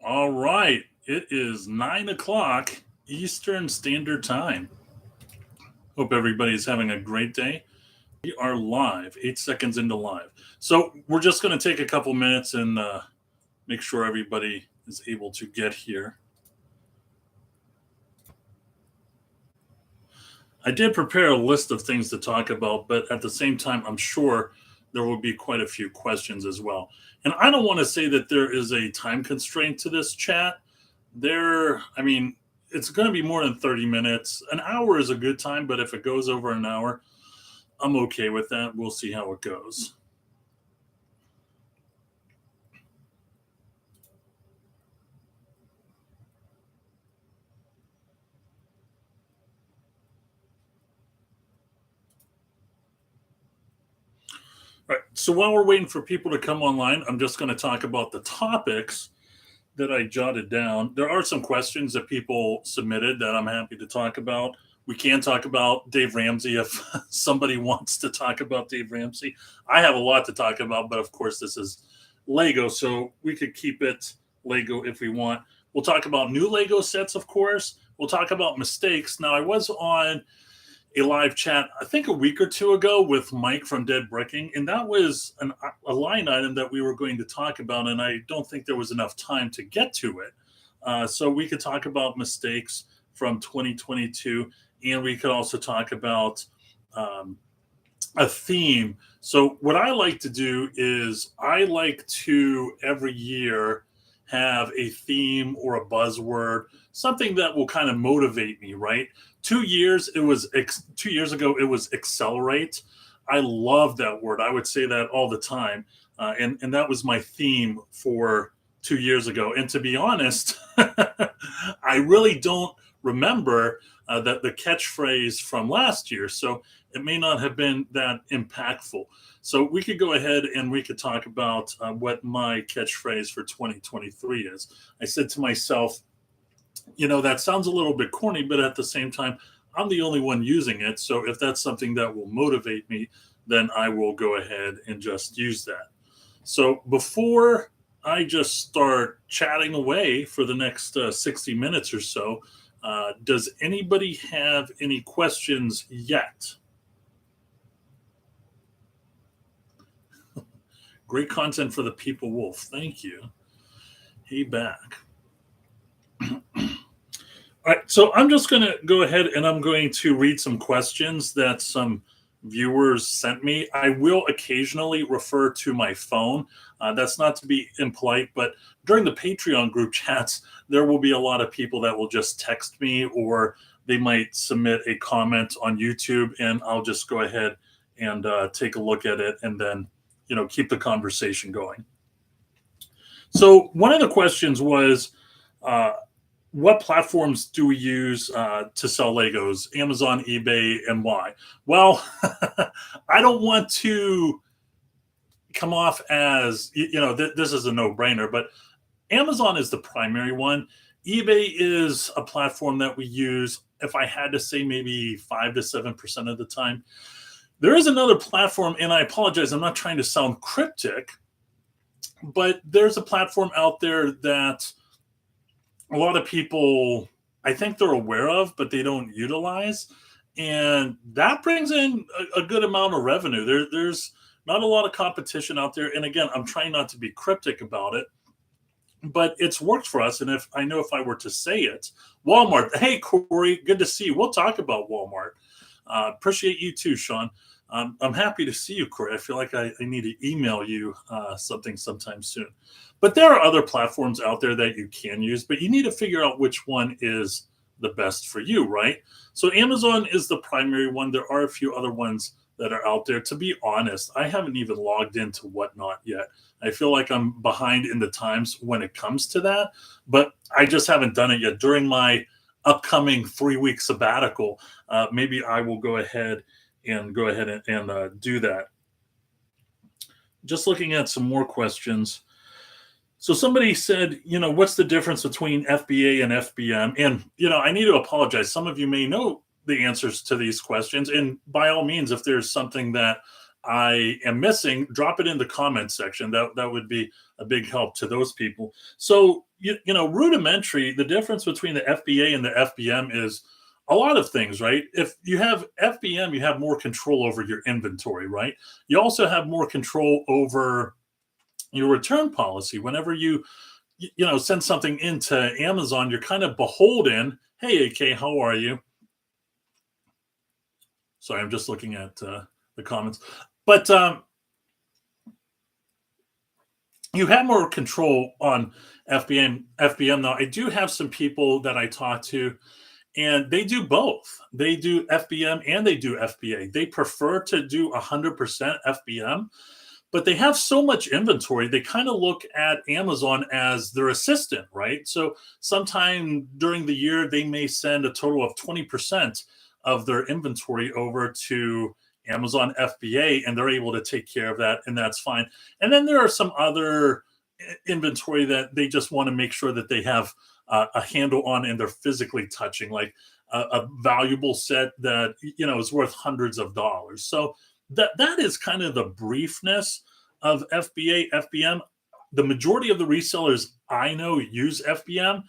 All right. It is 9 o'clock Eastern Standard Time. Hope everybody's having a great day. We are live, 8 seconds into live. So we're just going to take a couple minutes and make sure everybody is able to get here. I did prepare a list of things to talk about, but at the same time, I'm sure there will be quite a few questions as well. And I don't want to say that there is a time constraint to this chat. It's going to be more than 30 minutes. An hour is a good time, but if it goes over an hour, I'm okay with that. We'll see how it goes. All right. So while we're waiting for people to come online, I'm just going to talk about the topics that I jotted down. There are some questions that people submitted that I'm happy to talk about. We can talk about Dave Ramsey if somebody wants to talk about Dave Ramsey. I have a lot to talk about, but of course, this is Lego, so we could keep it Lego if we want. We'll talk about new Lego sets, of course. We'll talk about mistakes. Now, I was on a live chat, I think a week or two ago, with Mike from Dead Bricking, and that was a line item that we were going to talk about, and I don't think there was enough time to get to it. So we could talk about mistakes from 2022, and we could also talk about a theme. So what I like to do is I like to every year have a theme or a buzzword, something that will kind of motivate me, right? 2 years ago it was accelerate. I love that word. I would say that all the time. And that was my theme for 2 years ago. And to be honest, I really don't remember that the catchphrase from last year. So it may not have been that impactful. So we could go ahead and we could talk about what my catchphrase for 2023 is. I said to myself, that sounds a little bit corny, but at the same time, I'm the only one using it. So if that's something that will motivate me, then I will go ahead and just use that. So before I just start chatting away for the next 60 minutes or so, does anybody have any questions yet? Great content for the People Wolf. Thank you. Hey, back. All right, so I'm just going to go ahead and I'm going to read some questions that some viewers sent me. I will occasionally refer to my phone. That's not to be impolite, but during the Patreon group chats, there will be a lot of people that will just text me, or they might submit a comment on YouTube, and I'll just go ahead and take a look at it and then, keep the conversation going. So one of the questions was, what platforms do we use to sell Legos? Amazon, eBay, and why? Well, I don't want to come off as, this is a no-brainer, but Amazon is the primary one. eBay is a platform that we use, if I had to say, maybe 5 to 7% of the time. There is another platform, and I apologize, I'm not trying to sound cryptic, but there's a platform out there that a lot of people, I think they're aware of, but they don't utilize. And that brings in a good amount of revenue. There's not a lot of competition out there. And again, I'm trying not to be cryptic about it, but it's worked for us. And if I were to say it, Walmart, hey, Corey, good to see you. We'll talk about Walmart. Appreciate you too, Sean. I'm happy to see you, Corey. I feel like I need to email you something sometime soon. But there are other platforms out there that you can use, but you need to figure out which one is the best for you, right? So Amazon is the primary one. There are a few other ones that are out there. To be honest, I haven't even logged into Whatnot yet. I feel like I'm behind in the times when it comes to that, but I just haven't done it yet. During my upcoming 3-week sabbatical, maybe I will go ahead and do that. Just looking at some more questions. So somebody said, what's the difference between FBA and FBM? And, I need to apologize. Some of you may know the answers to these questions. And by all means, if there's something that I am missing, drop it in the comment section. That would be a big help to those people. So, rudimentary, the difference between the FBA and the FBM is a lot of things, right? If you have FBM, you have more control over your inventory, right? You also have more control over your return policy. Whenever you send something into Amazon, you're kind of beholden. Hey, AK, how are you? Sorry, I'm just looking at the comments. But you have more control on FBM now. I do have some people that I talk to, and they do both. They do FBM and they do FBA. They prefer to do 100% FBM, but they have so much inventory. They kind of look at Amazon as their assistant, right? So sometime during the year, they may send a total of 20% of their inventory over to Amazon FBA, and they're able to take care of that, and that's fine. And then there are some other inventory that they just want to make sure that they have a handle on, and they're physically touching, like a valuable set that is worth hundreds of dollars. So that is kind of the briefness of FBA FBM. The majority of the resellers I know use FBM,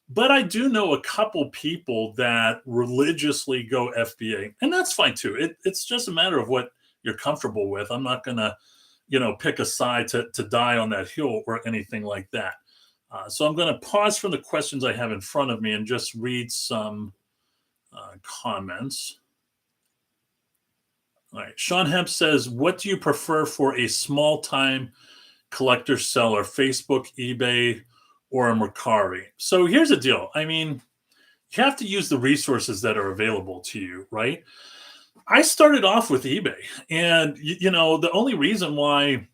but I do know a couple people that religiously go FBA, and that's fine too. It's just a matter of what you're comfortable with. I'm not gonna, pick a side to die on that hill or anything like that. So I'm going to pause from the questions I have in front of me and just read some comments. All right. Sean Hemp says, what do you prefer for a small-time collector seller, Facebook, eBay, or a Mercari? So here's the deal. I mean, you have to use the resources that are available to you, right? I started off with eBay, and the only reason why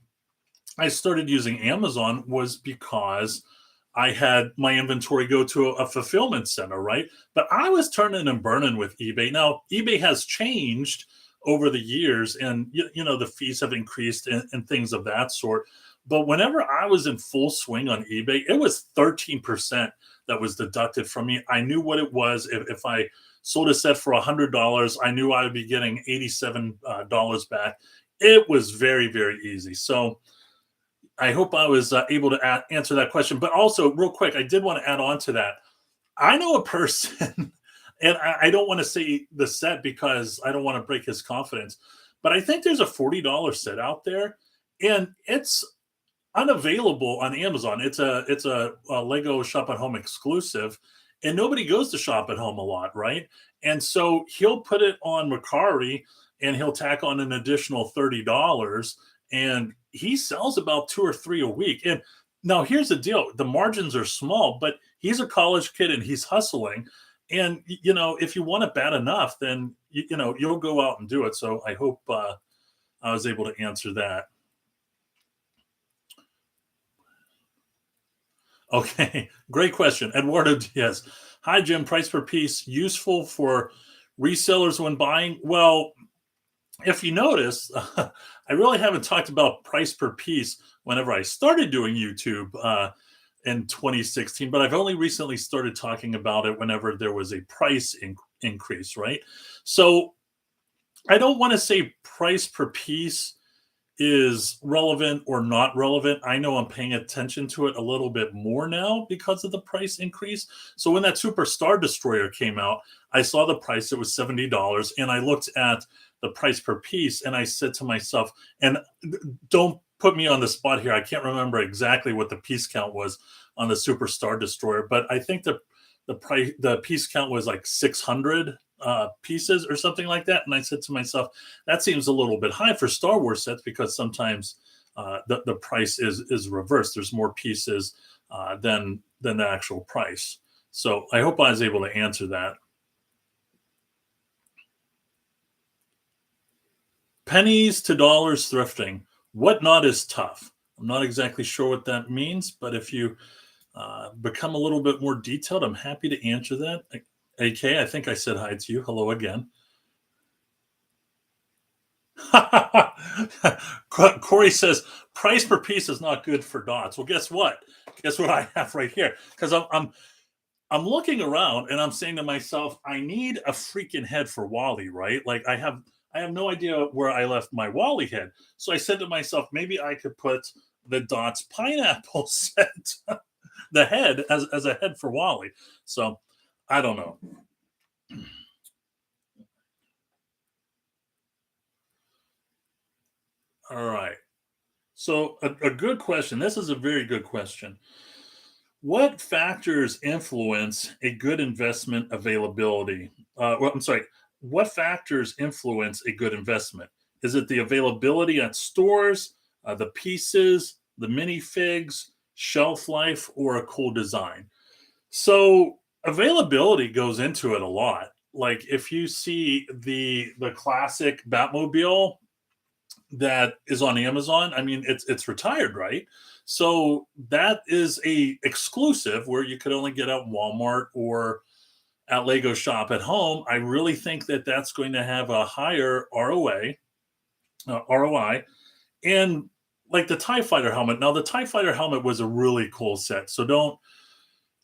I started using Amazon was because I had my inventory go to a fulfillment center, right? But I was turning and burning with eBay. Now, eBay has changed over the years, and the fees have increased and things of that sort. But whenever I was in full swing on eBay, it was 13% that was deducted from me. I knew what it was. If I sold a set for $100, I knew I would be getting $87 back. It was very, very easy. So I hope I was able to answer that question. But also, real quick, I did want to add on to that. I know a person, and I don't want to say the set because I don't want to break his confidence, but I think there's a $40 set out there, and it's unavailable on Amazon. It's a Lego Shop at Home exclusive, and nobody goes to Shop at Home a lot, right? And so he'll put it on Mercari, and he'll tack on an additional $30, and he sells about 2 or 3 a week. And now here's the deal: the margins are small, but he's a college kid and he's hustling. And if you want it bad enough, then you'll go out and do it. So I hope I was able to answer that. Okay, great question. Eduardo Diaz. Hi, Jim. Price per piece useful for resellers when buying? Well, if you notice, I really haven't talked about price per piece whenever I started doing YouTube in 2016, but I've only recently started talking about it whenever there was a price increase, right? So I don't want to say price per piece is relevant or not relevant. I know I'm paying attention to it a little bit more now because of the price increase. So when that Superstar Destroyer came out, I saw the price, it was $70, and I looked at the price per piece and I said to myself, and don't put me on the spot here, I can't remember exactly what the piece count was on the Superstar Destroyer, but I think the piece count was like 600 pieces or something like that. And I said to myself, that seems a little bit high for Star Wars sets, because sometimes the price is reversed. There's more pieces than the actual price. So I hope I was able to answer that. Pennies to dollars thrifting. What not is tough? I'm not exactly sure what that means, but if you become a little bit more detailed, I'm happy to answer that. AK, I think I said hi to you. Hello again. Corey says price per piece is not good for dots. Well, guess what? Guess what I have right here? Because I'm looking around and I'm saying to myself, I need a freaking head for Wally, right? Like I have no idea where I left my Wally head. So I said to myself, maybe I could put the Dots pineapple set, the head as a head for Wally. So I don't know. All right. So a good question. This is a very good question. What factors influence a good investment availability? Well, I'm sorry. What factors influence a good investment? Is it the availability at stores, the pieces, the minifigs, shelf life, or a cool design? So availability goes into it a lot. Like if you see the classic Batmobile that is on Amazon, I mean, it's retired, right? So that is a exclusive where you could only get at Walmart or at Lego Shop at Home. I really think that that's going to have a higher ROI, and like the Tie Fighter helmet. Now, the Tie Fighter helmet was a really cool set, so don't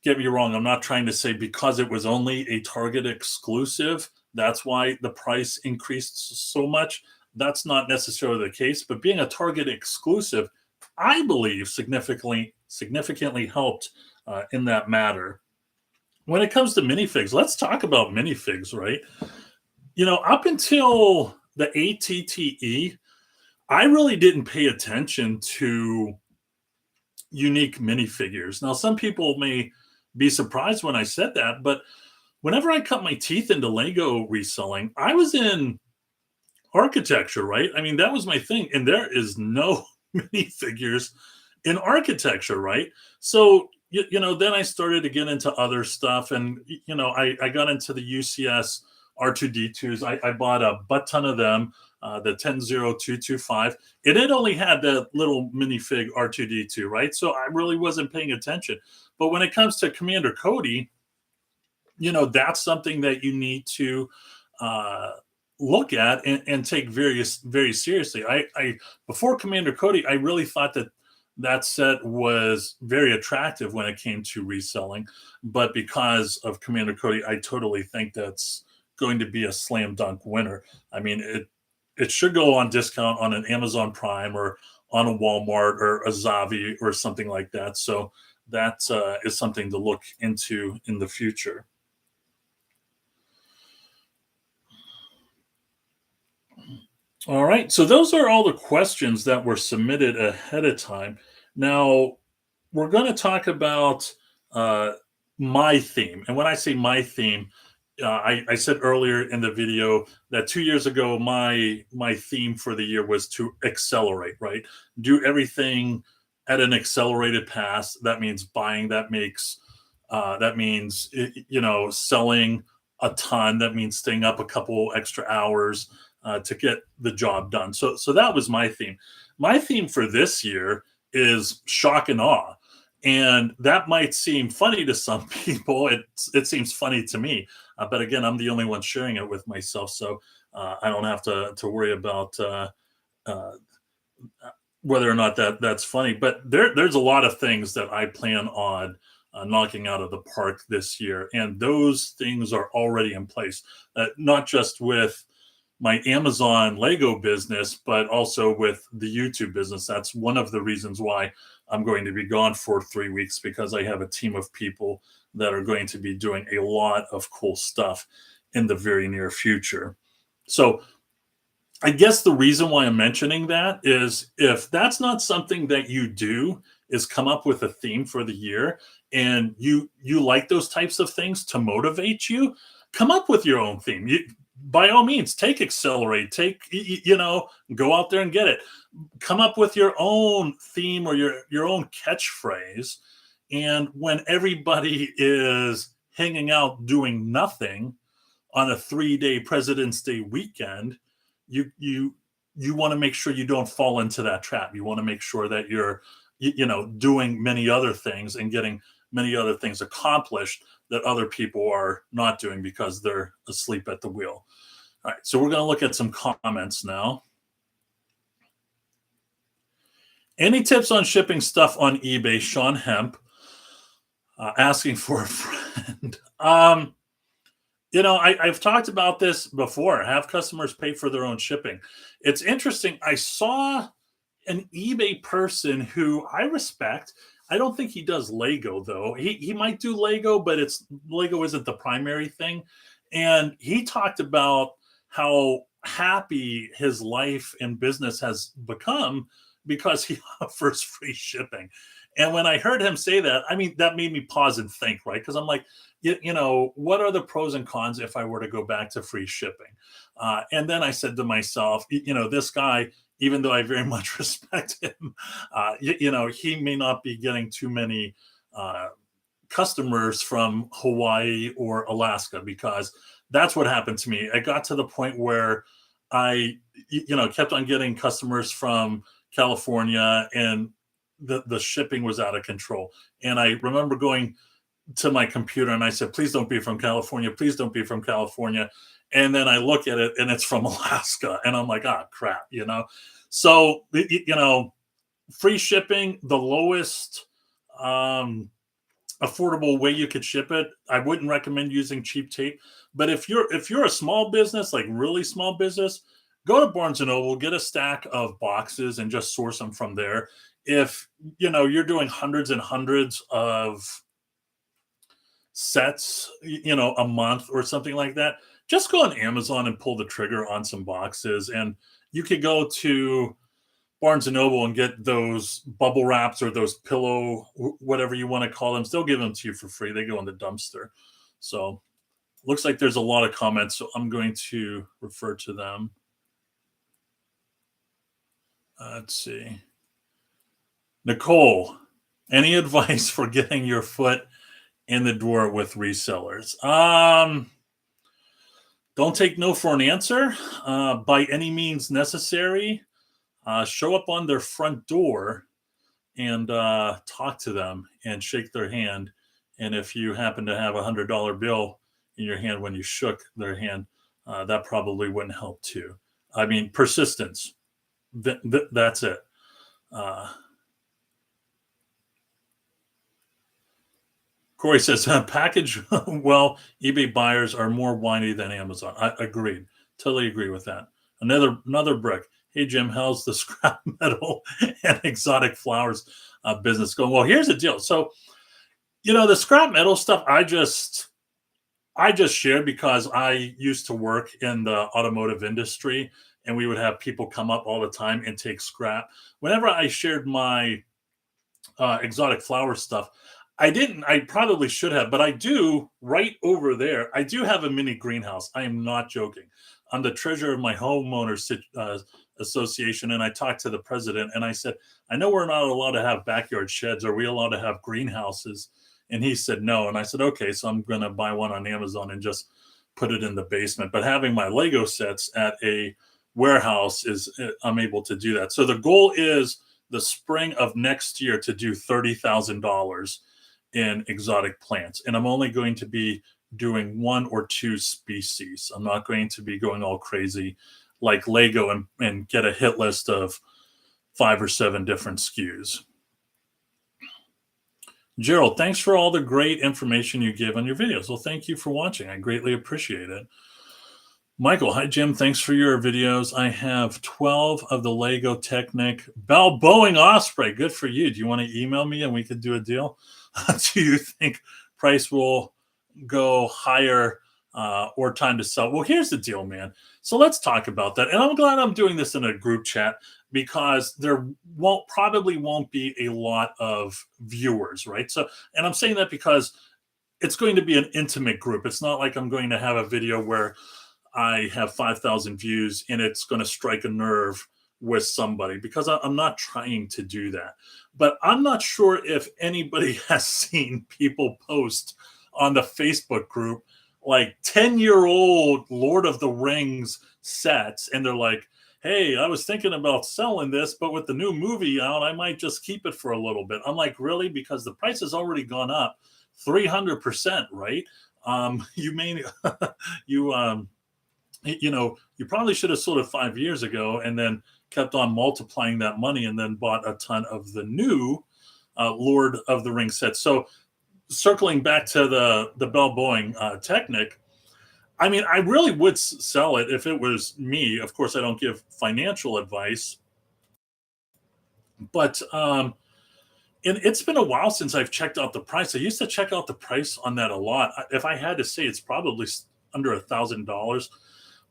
get me wrong. I'm not trying to say because it was only a Target exclusive, that's why the price increased so much. That's not necessarily the case. But being a Target exclusive, I believe significantly helped in that matter. When it comes to minifigs, let's talk about minifigs, right? Up until the ATTE, I really didn't pay attention to unique minifigures. Now, some people may be surprised when I said that, but whenever I cut my teeth into Lego reselling, I was in architecture, right? I mean, that was my thing. And there is no minifigures in architecture, right? So, then I started to get into other stuff. And, I got into the UCS R2D2s. I bought a butt ton of them, the 10225. It had only had that little minifig R2D2, right? So I really wasn't paying attention. But when it comes to Commander Cody, that's something that you need to uh, look at and take very seriously. I before Commander Cody, I really thought that that set was very attractive when it came to reselling, but because of Commander Cody, I totally think that's going to be a slam dunk winner. I mean, it should go on discount on an Amazon Prime or on a Walmart or a Zavi or something like that. So that is something to look into in the future. All right. So those are all the questions that were submitted ahead of time. Now, we're going to talk about uh, my theme. And when I say my theme, I said earlier in the video that 2 years ago, my theme for the year was to accelerate, right? Do everything at an accelerated pace. That means buying. That means selling a ton. That means staying up a couple extra hours to get the job done. So that was my theme. My theme for this year is shock and awe. And that might seem funny to some people. It seems funny to me, but again, I'm the only one sharing it with myself, so I don't have to worry about uh, whether or not that's funny. But there's a lot of things that I plan on knocking out of the park this year, and those things are already in place. Not just with my Amazon Lego business, but also with the YouTube business. That's one of the reasons why I'm going to be gone for 3 weeks, because I have a team of people that are going to be doing a lot of cool stuff in the very near future. So I guess the reason why I'm mentioning that is if that's not something that you do, is come up with a theme for the year, and you like those types of things to motivate you, come up with your own theme. By all means, take accelerate, go out there and get it. Come up with your own theme or your own catchphrase. And when everybody is hanging out doing nothing on a 3-day President's Day weekend, you want to make sure you don't fall into that trap. You want to make sure that you're doing many other things and getting many other things accomplished that other people are not doing because they're asleep at the wheel. All right, so we're going to look at some comments now. Any tips on shipping stuff on eBay? Sean Hemp asking for a friend. I've talked about this before. Have customers pay for their own shipping. It's interesting. I saw an eBay person who I respect. I don't think he does Lego though. He might do Lego, but it's Lego isn't the primary thing. And he talked about how happy his life and business has become because he offers free shipping. And when I heard him say that, I mean, that made me pause and think, right? Because I'm like, what are the pros and cons if I were to go back to free shipping? And then I said to myself, this guy, even though I very much respect him, he may not be getting too many customers from Hawaii or Alaska, because that's what happened to me. I got to the point where I, kept on getting customers from California, and the shipping was out of control. And I remember going to my computer and I said, please don't be from California. Please don't be from California. And then I look at it and it's from Alaska. And I'm like, ah, crap. So, free shipping, the lowest affordable way you could ship it. I wouldn't recommend using cheap tape. But if you're a small business, like really small business, go to Barnes and Noble, get a stack of boxes and just source them from there. If you're doing hundreds and hundreds of sets, a month or something like that, just go on Amazon and pull the trigger on some boxes. And you could go to Barnes and Noble and get those bubble wraps or those pillow, whatever you want to call them. They'll give them to you for free. They go in the dumpster. So looks like there's a lot of comments, so I'm going to refer to them. Let's see. Nicole, any advice for getting your foot in the door with resellers? Don't take no for an answer by any means necessary. Show up on their front door and talk to them and shake their hand. And if you happen to have $100 bill in your hand when you shook their hand, that probably wouldn't help too. I mean, persistence. That's it. Corey says, package well, eBay buyers are more whiny than Amazon. I agreed. Totally agree with that. Another brick. Hey, Jim, how's the scrap metal and exotic flowers business going? Well, here's the deal. So, the scrap metal stuff, I just shared because I used to work in the automotive industry, and we would have people come up all the time and take scrap. Whenever I shared my exotic flower stuff, I probably should have, but I do right over there. I do have a mini greenhouse. I am not joking. I'm the treasurer of my homeowners association. And I talked to the president and I said, I know we're not allowed to have backyard sheds. Are we allowed to have greenhouses? And he said, no. And I said, okay, so I'm going to buy one on Amazon and just put it in the basement. But having my Lego sets at a warehouse I'm able to do that. So the goal is the spring of next year to do $30,000 in exotic plants. And I'm only going to be doing 1 or 2 species. I'm not going to be going all crazy like Lego and get a hit list of 5 or 7 different SKUs. Gerald, thanks for all the great information you give on your videos. Well, thank you for watching. I greatly appreciate it. Michael, hi, Jim. Thanks for your videos. I have 12 of the Lego Technic Balboing Osprey. Good for you. Do you want to email me and we could do a deal? Do you think price will go higher or time to sell? Well, here's the deal, man. So let's talk about that. And I'm glad I'm doing this in a group chat because there probably won't be a lot of viewers, right? So, and I'm saying that because it's going to be an intimate group. It's not like I'm going to have a video where I have 5,000 views and it's going to strike a nerve with somebody, because I'm not trying to do that. But I'm not sure if anybody has seen people post on the Facebook group like 10-year-old Lord of the Rings sets, and they're like, hey, I was thinking about selling this, but with the new movie out, I might just keep it for a little bit. I'm like, really? Because the price has already gone up 300%, right? You may you probably should have sold it 5 years ago and then kept on multiplying that money and then bought a ton of the new Lord of the Rings set. So circling back to the Balboing Technic, I mean, I really would sell it if it was me. Of course, I don't give financial advice. But and it's been a while since I've checked out the price. I used to check out the price on that a lot. If I had to say, it's probably under $1,000,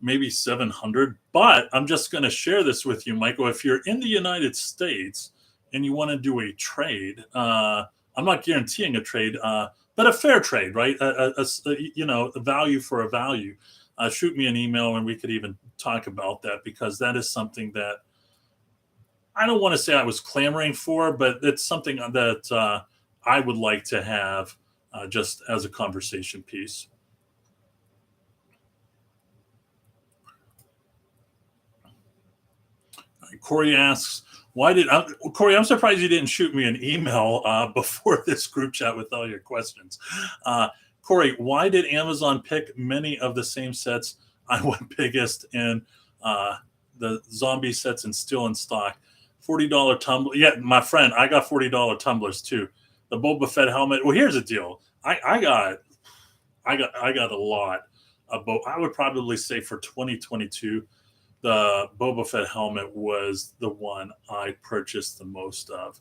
maybe 700. But I'm just going to share this with you, Michael. If you're in the United States and you want to do a trade, I'm not guaranteeing a trade, but a fair trade, right? A value for a value. Shoot me an email and we could even talk about that, because that is something that I don't want to say I was clamoring for, but it's something that I would like to have just as a conversation piece. Corey asks, Corey, I'm surprised you didn't shoot me an email before this group chat with all your questions. Corey, why did Amazon pick many of the same sets I went biggest in the zombie sets and still in stock? $40 tumbler. Yeah, my friend, I got $40 tumblers too. The Boba Fett helmet. Well, here's the deal. I got a lot of I would probably say for 2022, the Boba Fett helmet was the one I purchased the most of.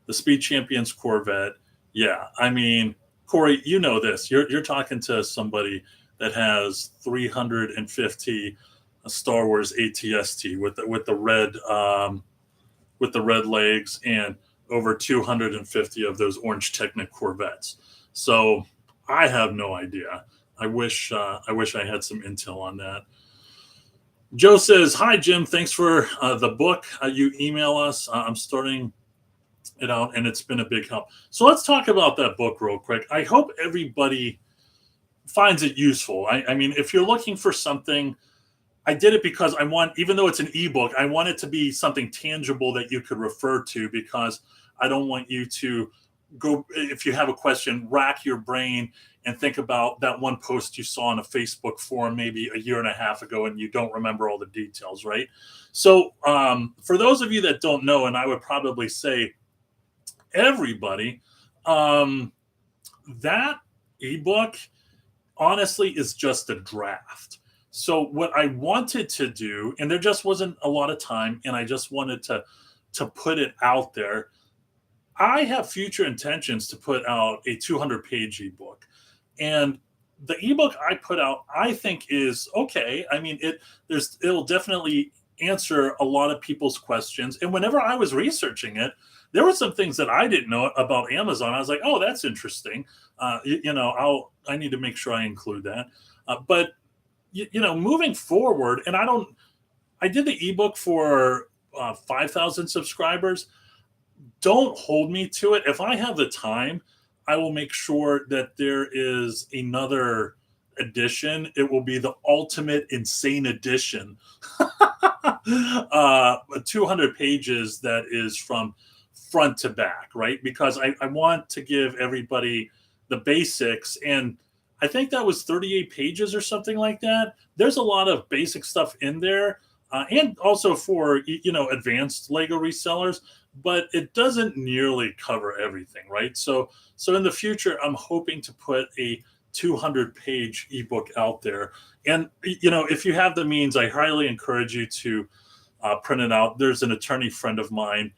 The Speed Champions Corvette. Yeah, I mean, Corey, you know this. You're talking to somebody that has 350 Star Wars ATST with the red legs, and over 250 of those orange Technic Corvettes. So I have no idea. I wish I had some intel on that. Joe says, "Hi Jim, thanks for the book. You email us. I'm starting it out, and it's been a big help." So let's talk about that book real quick. I hope everybody finds it useful. I mean, if you're looking for something, I did it because I want, even though it's an ebook, I want it to be something tangible that you could refer to, because I don't want you to go, if you have a question, rack your brain and think about that one post you saw on a Facebook forum maybe a year and a half ago and you don't remember all the details, right? So for those of you that don't know, and I would probably say everybody, that ebook honestly is just a draft. So what I wanted to do, and there just wasn't a lot of time, and I just wanted to put it out there. I have future intentions to put out a 200-page ebook, and the ebook I put out, I think, is okay. I mean, it'll definitely answer a lot of people's questions. And whenever I was researching it, there were some things that I didn't know about Amazon. I was like, oh, that's interesting. I need to make sure I include that. But moving forward, and I did the ebook for 5,000 subscribers. Don't hold me to it. If I have the time, I will make sure that there is another edition. It will be the ultimate insane edition. 200 pages that is from front to back, right? Because I want to give everybody the basics, and I think that was 38 pages or something like that. There's a lot of basic stuff in there, and also for advanced Lego resellers, but it doesn't nearly cover everything, right? So in the future, I'm hoping to put a 200-page ebook out there, and if you have the means, I highly encourage you to print it out. There's an attorney friend of mine.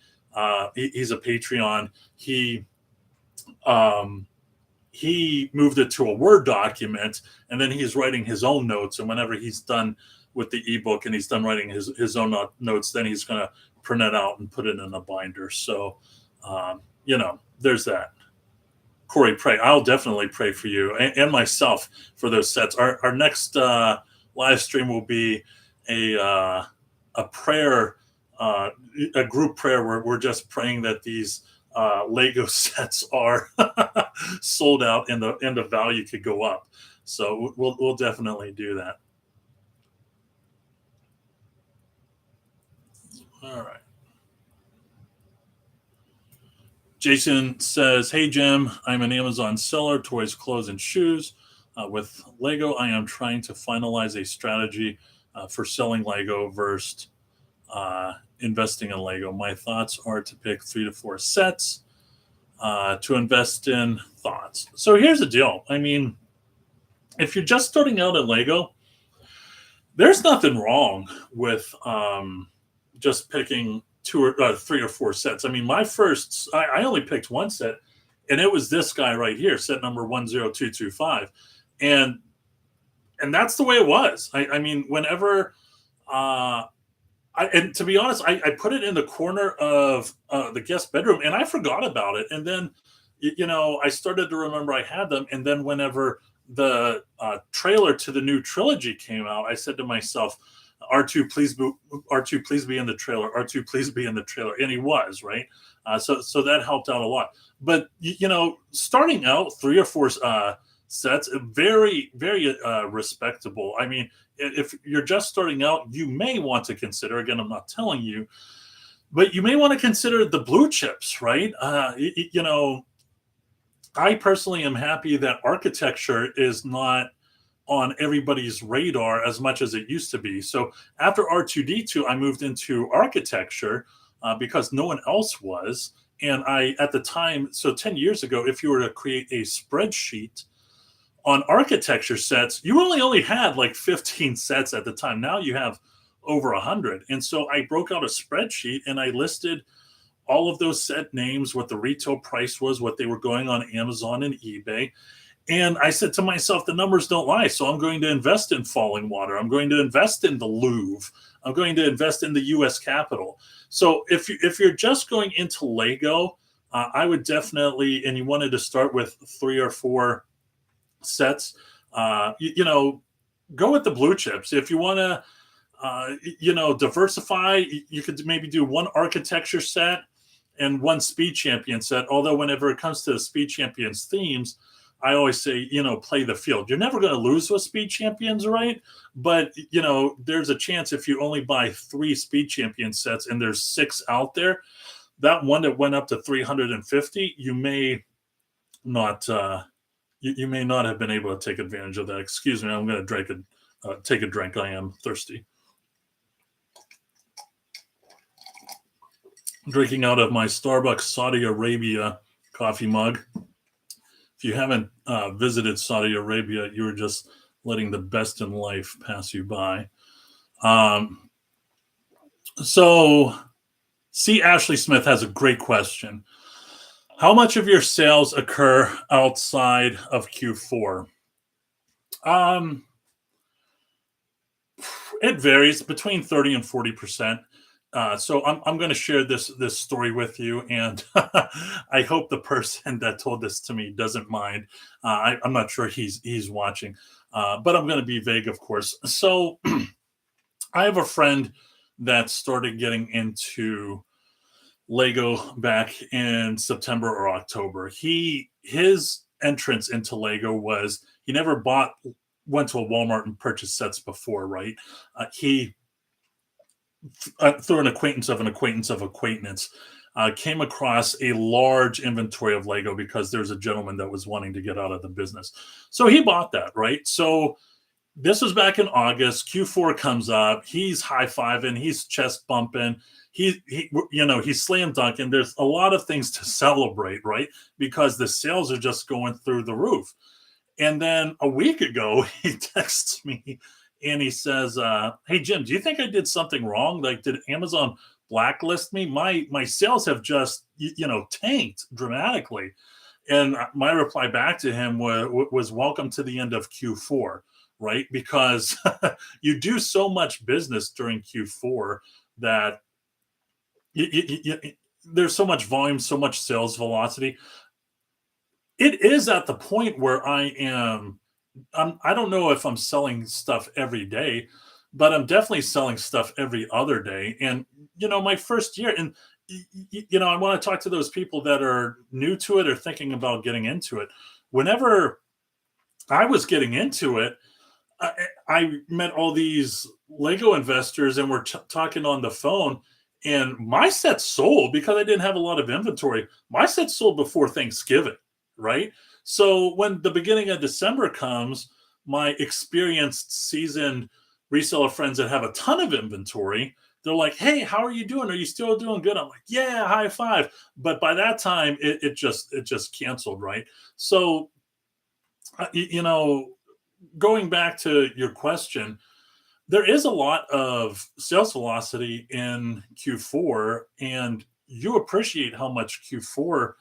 He's a Patreon. He moved it to a Word document, and then he's writing his own notes. And whenever he's done with the ebook and he's done writing his own notes, then he's going to print it out and put it in a binder. So, there's that. Corey, pray. I'll definitely pray for you and myself for those sets. Our next live stream will be a prayer, a group prayer where we're just praying that these Lego sets are sold out and the value could go up. So we'll definitely do that. All right. Jason says, "Hey Jim, I'm an Amazon seller, toys, clothes, and shoes. With Lego, I am trying to finalize a strategy for selling Lego versus investing in Lego. My thoughts are to pick 3 to 4 sets to invest in. Thoughts?" So here's the deal. I mean, if you're just starting out at Lego, there's nothing wrong with just picking three or four sets. I mean, my first, I only picked one set, and it was this guy right here, set number 10225, and that's the way it was. I mean, whenever and to be honest, I put it in the corner of the guest bedroom, and I forgot about it. And then, I started to remember I had them. And then, whenever the trailer to the new trilogy came out, I said to myself, "R2, please, R2, please be in the trailer. R2, please be in the trailer." And he was, right. So that helped out a lot. But starting out three or four sets, very, very respectable. I mean, if you're just starting out, you may want to consider, again, I'm not telling you, but you may want to consider the blue chips, right? I personally am happy that architecture is not on everybody's radar as much as it used to be. So after R2D2, I moved into architecture because no one else was. And at the time, so 10 years ago, if you were to create a spreadsheet on architecture sets, you only had like 15 sets at the time. Now you have over 100. And so I broke out a spreadsheet and I listed all of those set names, what the retail price was, what they were going on Amazon and eBay. And I said to myself, the numbers don't lie. So I'm going to invest in Falling Water. I'm going to invest in the Louvre. I'm going to invest in the US Capitol. So if you're just going into Lego, I would definitely, and you wanted to start with 3 or 4 sets, go with the blue chips. If you want to, diversify, you could maybe do one architecture set and one Speed Champion set. Although whenever it comes to the Speed Champions themes, I always say, play the field. You're never going to lose with Speed Champions, right? But, there's a chance if you only buy 3 Speed Champion sets and there's 6 out there, that one that went up to 350, you may not you may not have been able to take advantage of that. Excuse me, I'm going to take a drink. I am thirsty. Drinking out of my Starbucks Saudi Arabia coffee mug. If you haven't visited Saudi Arabia, you're just letting the best in life pass you by. So, C. Ashley Smith has a great question. How much of your sales occur outside of Q4? It varies between 30 and 40%. So I'm going to share this story with you, and I hope the person that told this to me doesn't mind. I'm not sure he's watching, but I'm going to be vague, of course. So I have a friend that started getting into Lego back in September or October. His entrance into Lego was he never went to a Walmart and purchased sets before, right? He through an acquaintance of an acquaintance of acquaintance, came across a large inventory of Lego because there's a gentleman that was wanting to get out of the business. So he bought that, right? So this was back in August. Q4 comes up. He's high-fiving. He's chest bumping. He's slam dunking. There's a lot of things to celebrate, right? Because the sales are just going through the roof. And then a week ago, he texts me and he says, "Hey, Jim, do you think I did something wrong? Like, did Amazon blacklist me? My sales have just, tanked dramatically." And my reply back to him was welcome to the end of Q4, right? Because you do so much business during Q4 that there's so much volume, so much sales velocity. It is at the point where I don't know if I'm selling stuff every day, but I'm definitely selling stuff every other day. And, my first year, and, I want to talk to those people that are new to it or thinking about getting into it. Whenever I was getting into it, I met all these Lego investors and we're talking on the phone. And my set sold because I didn't have a lot of inventory. My set sold before Thanksgiving, right? So when the beginning of December comes, my experienced, seasoned reseller friends that have a ton of inventory, they're like, "Hey, how are you doing? Are you still doing good?" I'm like, "Yeah, high five." But by that time, it just canceled, right? So, going back to your question, there is a lot of sales velocity in Q4, and you appreciate how much Q4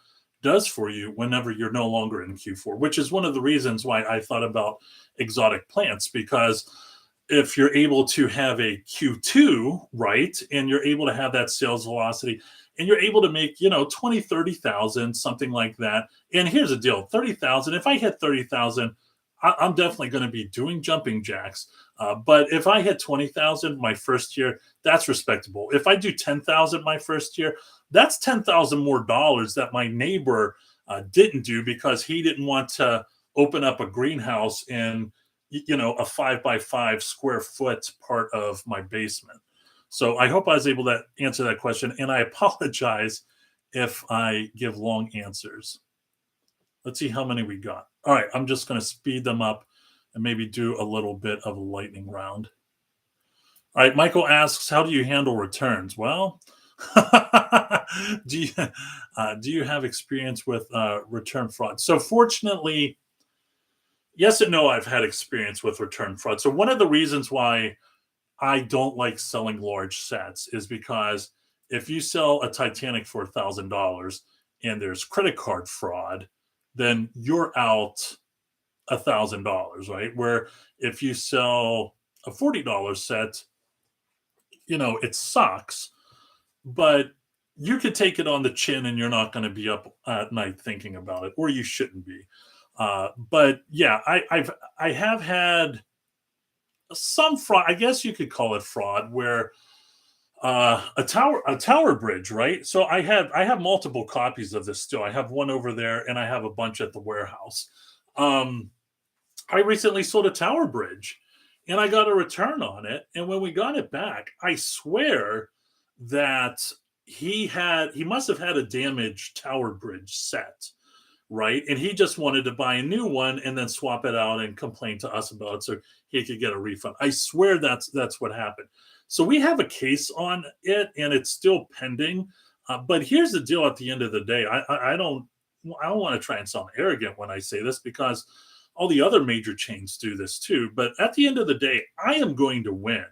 does for you whenever you're no longer in Q4, which is one of the reasons why I thought about exotic plants, because if you're able to have a Q2, right, and you're able to have that sales velocity and you're able to make, 20, 30,000, something like that. And here's the deal, 30,000, if I hit 30,000, I'm definitely going to be doing jumping jacks. But if I hit 20,000 my first year, that's respectable. If I do 10,000 my first year, that's 10,000 more dollars that my neighbor didn't do because he didn't want to open up a greenhouse in, a 5 by 5 square foot part of my basement. So I hope I was able to answer that question. And I apologize if I give long answers. Let's see how many we got. All right, I'm just going to speed them up and maybe do a little bit of a lightning round. All right, Michael asks, how do you handle returns? Well, do you have experience with return fraud? So fortunately, yes and no, I've had experience with return fraud. So one of the reasons why I don't like selling large sets is because if you sell a Titanic for $1,000 and there's credit card fraud, then you're out $1,000, right? Where if you sell a $40 set, it sucks, but you could take it on the chin and you're not going to be up at night thinking about it, or you shouldn't be. But yeah, I have had some fraud. I guess you could call it fraud, where a tower bridge, right? So I have multiple copies of this still. I have one over there and I have a bunch at the warehouse. I recently sold a tower bridge and I got a return on it, and when we got it back, I swear that he must have had a damaged tower bridge set, right? And he just wanted to buy a new one and then swap it out and complain to us about it so he could get a refund. I swear that's what happened. So we have a case on it, and it's still pending. But here's the deal: at the end of the day, I don't want to try and sound arrogant when I say this, because all the other major chains do this too. But at the end of the day, I am going to win.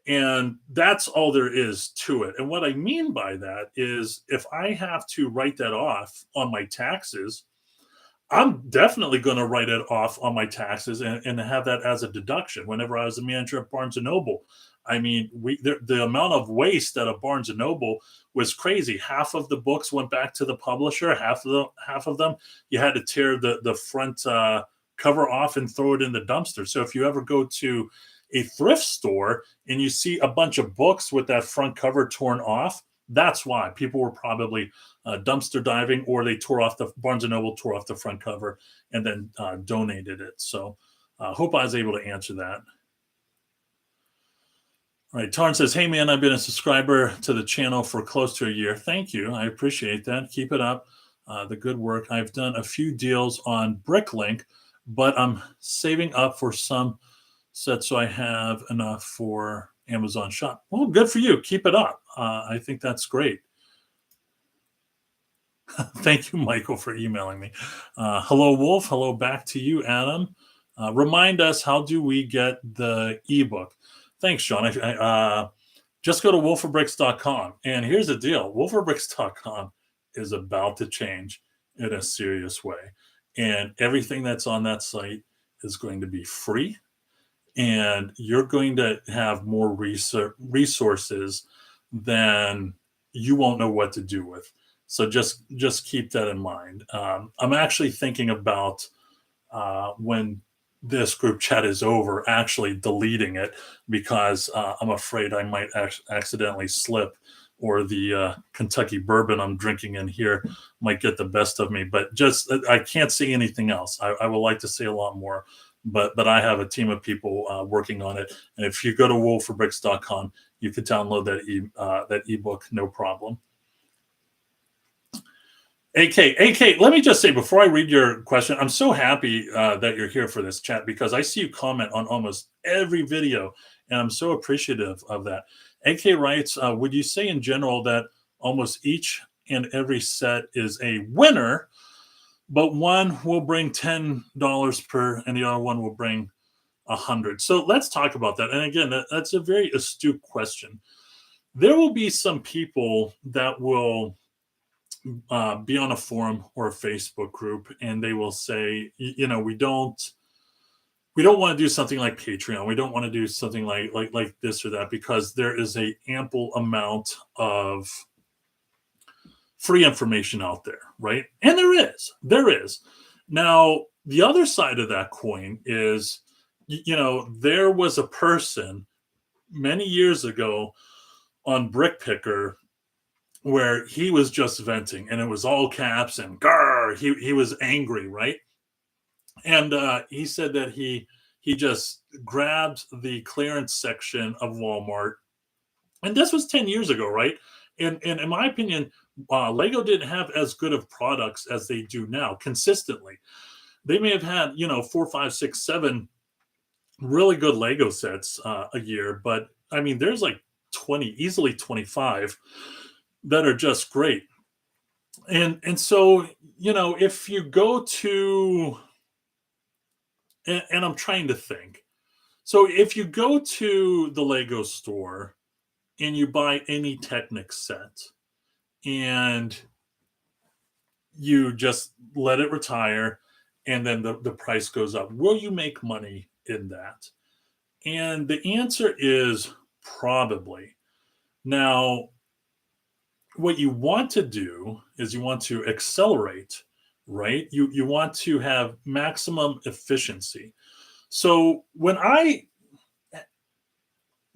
And that's all there is to it. And what I mean by that is, if I have to write that off on my taxes, I'm definitely going to write it off on my taxes and have that as a deduction. Whenever I was a manager at Barnes & Noble, I mean, the amount of waste at a Barnes & Noble was crazy. Half of the books went back to the publisher. Half of them, you had to tear the front cover off and throw it in the dumpster. So if you ever go to a thrift store and you see a bunch of books with that front cover torn off, that's why people were probably dumpster diving, or they Barnes & Noble tore off the front cover and then donated it. So hope I was able to answer that. All right, Tarn says, hey man, I've been a subscriber to the channel for close to a year. Thank you. I appreciate that. Keep it up. The good work. I've done a few deals on Bricklink, but I'm saving up for some sets so I have enough for Amazon shop. Well, good for you. Keep it up. I think that's great. Thank you, Michael, for emailing me. Hello, Wolf. Hello back to you, Adam. Remind us, how do we get the ebook? Thanks, John. Just go to wolfofbricks.com. And here's the deal. wolfofbricks.com is about to change in a serious way. And everything that's on that site is going to be free. And you're going to have more resources than you won't know what to do with. So just keep that in mind. I'm actually thinking about when this group chat is over, actually deleting it, because I'm afraid I might accidentally slip, or the Kentucky bourbon I'm drinking in here might get the best of me. But I can't say anything else. I would like to say a lot more, but I have a team of people working on it. And if you go to wolfofbricks.com, you can download that ebook, no problem. AK, let me just say before I read your question, I'm so happy that you're here for this chat, because I see you comment on almost every video, and I'm so appreciative of that. AK writes, would you say in general that almost each and every set is a winner, but one will bring $10 per and the other one will bring 100. So let's talk about that. And again, that's a very astute question. There will be some people that will be on a forum or a Facebook group, and they will say, we don't want to do something like Patreon. We don't want to do something like this or that because there is a ample amount of free information out there, right? And there is. Now, the other side of that coin is, there was a person many years ago on Brick Picker where he was just venting, and it was all caps and grr. He was angry, right? And he said that he just grabbed the clearance section of Walmart, and this was 10 years ago, right? And in my opinion, Lego didn't have as good of products as they do now consistently. They may have had 4, 5, 6, 7 really good Lego sets a year, but I mean, there's like 20, easily 25 that are just great. And so, if you go to, and I'm trying to think. So if you go to the Lego store and you buy any Technic set and you just let it retire and then the price goes up, will you make money in that? And the answer is probably. Now, what you want to do is you want to accelerate, right? You want to have maximum efficiency. So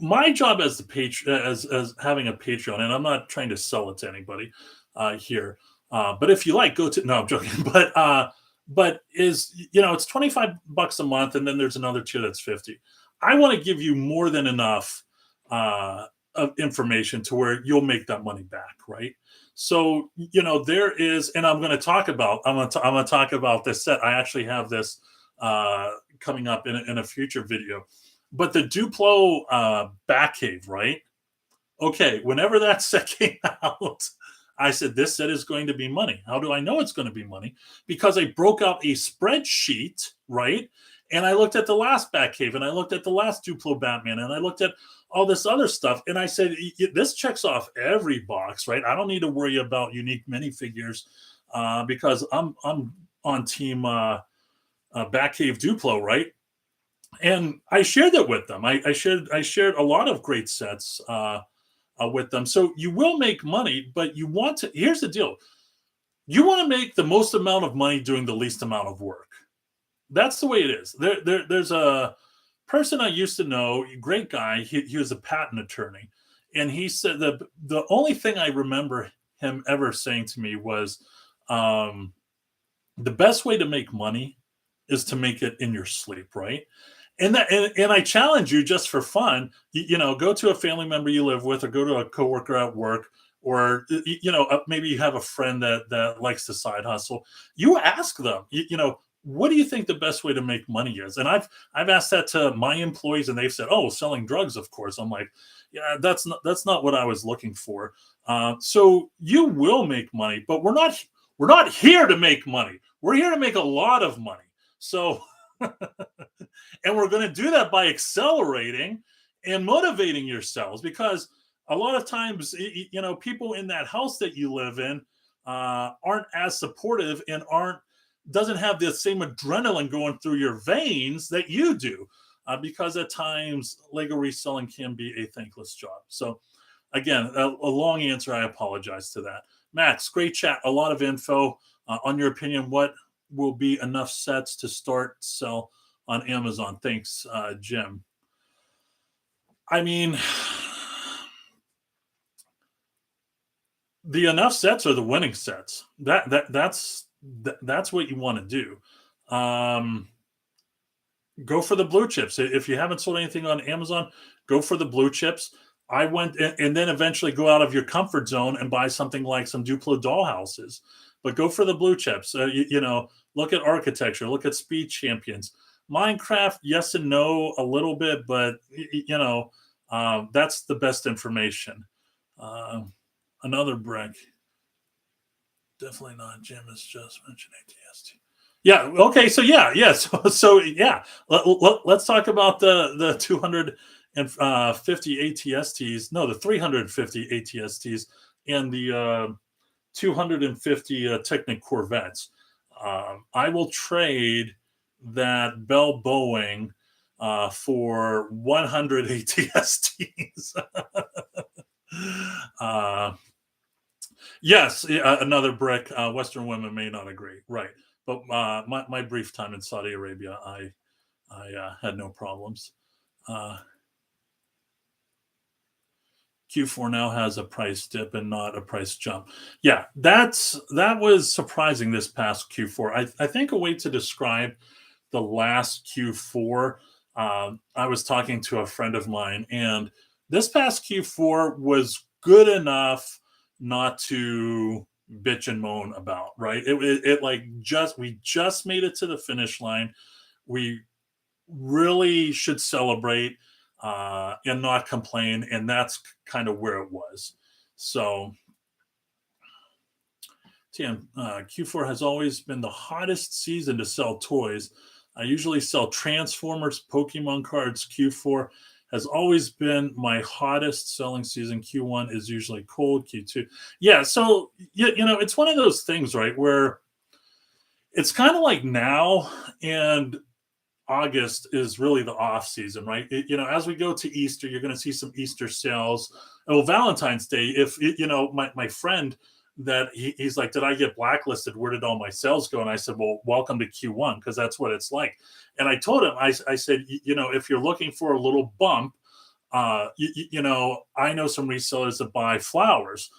my job as the page as having a Patreon, and I'm not trying to sell it to anybody here, but if you like, go to, no, I'm joking, but is, it's $25 a month, and then there's another tier that's 50. I want to give you more than enough of information to where you'll make that money back, right? So there is, and I'm going to talk about this set. I actually have this coming up in a future video, but the Duplo back cave, right? Okay, whenever that set came out, I said, this set is going to be money. How do I know it's going to be money? Because I broke out a spreadsheet, right? And I looked at the last Batcave, and I looked at the last Duplo Batman, and I looked at all this other stuff, and I said, this checks off every box, right? I don't need to worry about unique minifigures because I'm on team Batcave Duplo, right? And I shared that with them. I shared a lot of great sets with them. So you will make money, but you want to. Here's the deal: you want to make the most amount of money doing the least amount of work. That's the way it is. There's a person I used to know, great guy. He was a patent attorney, and he said the only thing I remember him ever saying to me was, the best way to make money is to make it in your sleep, right? And I challenge you, just for fun, go to a family member you live with, or go to a coworker at work, or maybe you have a friend that likes to side hustle. You ask them, what do you think the best way to make money is? And I've asked that to my employees, and they've said, oh, selling drugs, of course. I'm like, yeah, that's not what I was looking for. So you will make money, but we're not here to make money. We're here to make a lot of money. So, and we're going to do that by accelerating and motivating yourselves, because a lot of times, people in that house that you live in aren't as supportive and doesn't have the same adrenaline going through your veins that you do, because at times Lego reselling can be a thankless job. So again, a long answer. I apologize to that. Max, great chat. A lot of info on your opinion. What will be enough sets to sell on Amazon? Thanks, Jim. I mean, the enough sets are the winning sets. That's what you want to do. Go for the blue chips. If you haven't sold anything on Amazon, go for the blue chips. I went and then eventually go out of your comfort zone and buy something like some Duplo dollhouses. But go for the blue chips. Look at architecture. Look at Speed Champions. Minecraft, yes and no, a little bit, but that's the best information. Another brick. Definitely not. Jim is just mentioning ATST. Yeah. Okay. So yeah. Yeah. So yeah. Let's talk about the 250 ATSTs. No, the 350 ATSTs and the 250 Technic Corvettes. I will trade that Bell Boeing for 100 ATSTs. uh, yes, yeah, another brick. Western women may not agree, right? But my brief time in Saudi Arabia, I had no problems. Uh, Q4 now has a price dip and not a price jump. Yeah, that was surprising this past Q4. I think a way to describe the last Q4. I was talking to a friend of mine, and this past Q4 was good enough not to bitch and moan about. Right? It like just we just made it to the finish line. We really should celebrate and not complain, and that's kind of where it was. So TM, Q4 has always been the hottest season to sell toys. I usually sell Transformers, Pokemon cards. Q4 has always been my hottest selling season. Q1 is usually cold. Q2, yeah. So it's one of those things, right, where it's kind of like now and August is really the off season, right? As we go to Easter, you're going to see some Easter sales. Oh, Valentine's Day. If my friend that he's like, did I get blacklisted? Where did all my sales go? And I said, well, welcome to Q1 because that's what it's like. And I told him, I said, if you're looking for a little bump, I know some resellers that buy flowers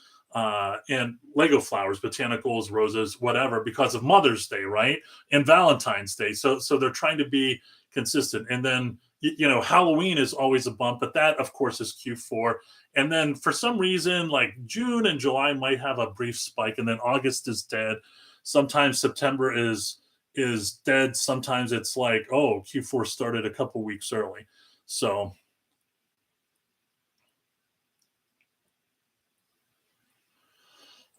and Lego flowers, botanicals, roses, whatever, because of Mother's Day, right? And Valentine's Day. So they're trying to be consistent. And then, Halloween is always a bump, but that, of course, is Q4. And then for some reason, like June and July might have a brief spike, and then August is dead. Sometimes September is dead. Sometimes it's like, oh, Q4 started a couple weeks early. So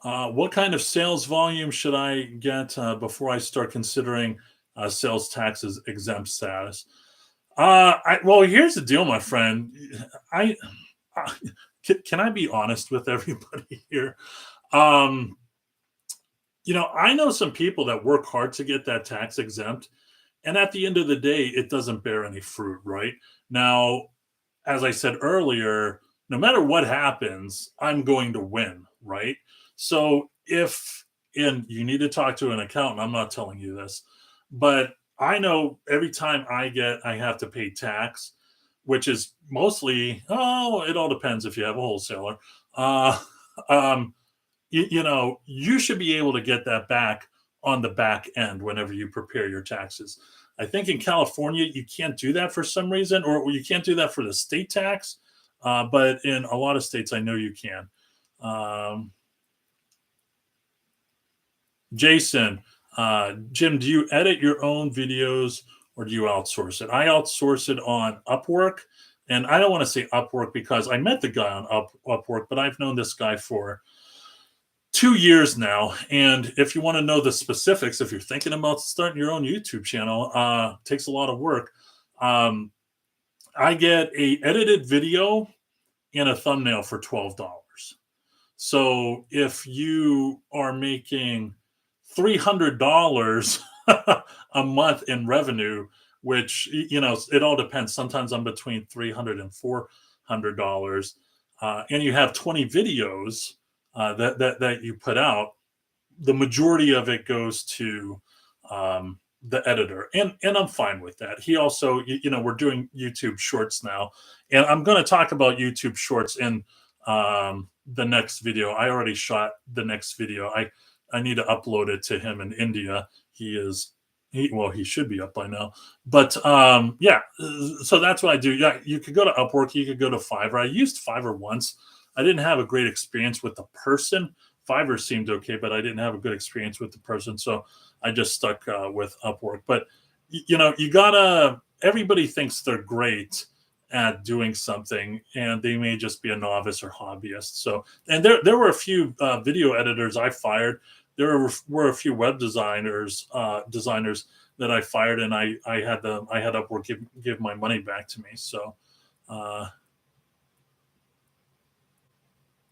what kind of sales volume should I get before I start considering sales taxes exempt status? Well, here's the deal, my friend. I uh, can I be honest with everybody here? Um, I know some people that work hard to get that tax exempt, and at the end of the day, it doesn't bear any fruit, right? Now, as I said earlier, no matter what happens, I'm going to win, right? So and you need to talk to an accountant, I'm not telling you this, but I know every time I have to pay tax, which is mostly, oh, it all depends if you have a wholesaler. Uh, um, you should be able to get that back on the back end whenever you prepare your taxes. I think in California, you can't do that for some reason, or you can't do that for the state tax. But in a lot of states, I know you can. Um, Jason, Jim, do you edit your own videos or do you outsource it? I outsource it on Upwork. And I don't want to say Upwork because I met the guy on Upwork, but I've known this guy for 2 years now. And if you want to know the specifics, if you're thinking about starting your own YouTube channel, takes a lot of work. Um, I get a edited video and a thumbnail for $12. So if you are making $300 a month in revenue, which it all depends. Sometimes I'm between $300 and $400, and you have 20 videos that you put out. The majority of it goes to the editor, and I'm fine with that. He also, we're doing YouTube Shorts now, and I'm going to talk about YouTube Shorts in the next video. I already shot the next video. I need to upload it to him in India. He should be up by now. But yeah, so that's what I do. Yeah, you could go to Upwork, you could go to Fiverr. I used Fiverr once. I didn't have a great experience with the person. Fiverr seemed okay, but I didn't have a good experience with the person, so I just stuck with Upwork. But you gotta. Everybody thinks they're great at doing something, and they may just be a novice or hobbyist. So, and there were a few video editors I fired. were a few web designers that I fired, and I had Upwork give my money back to me. So let's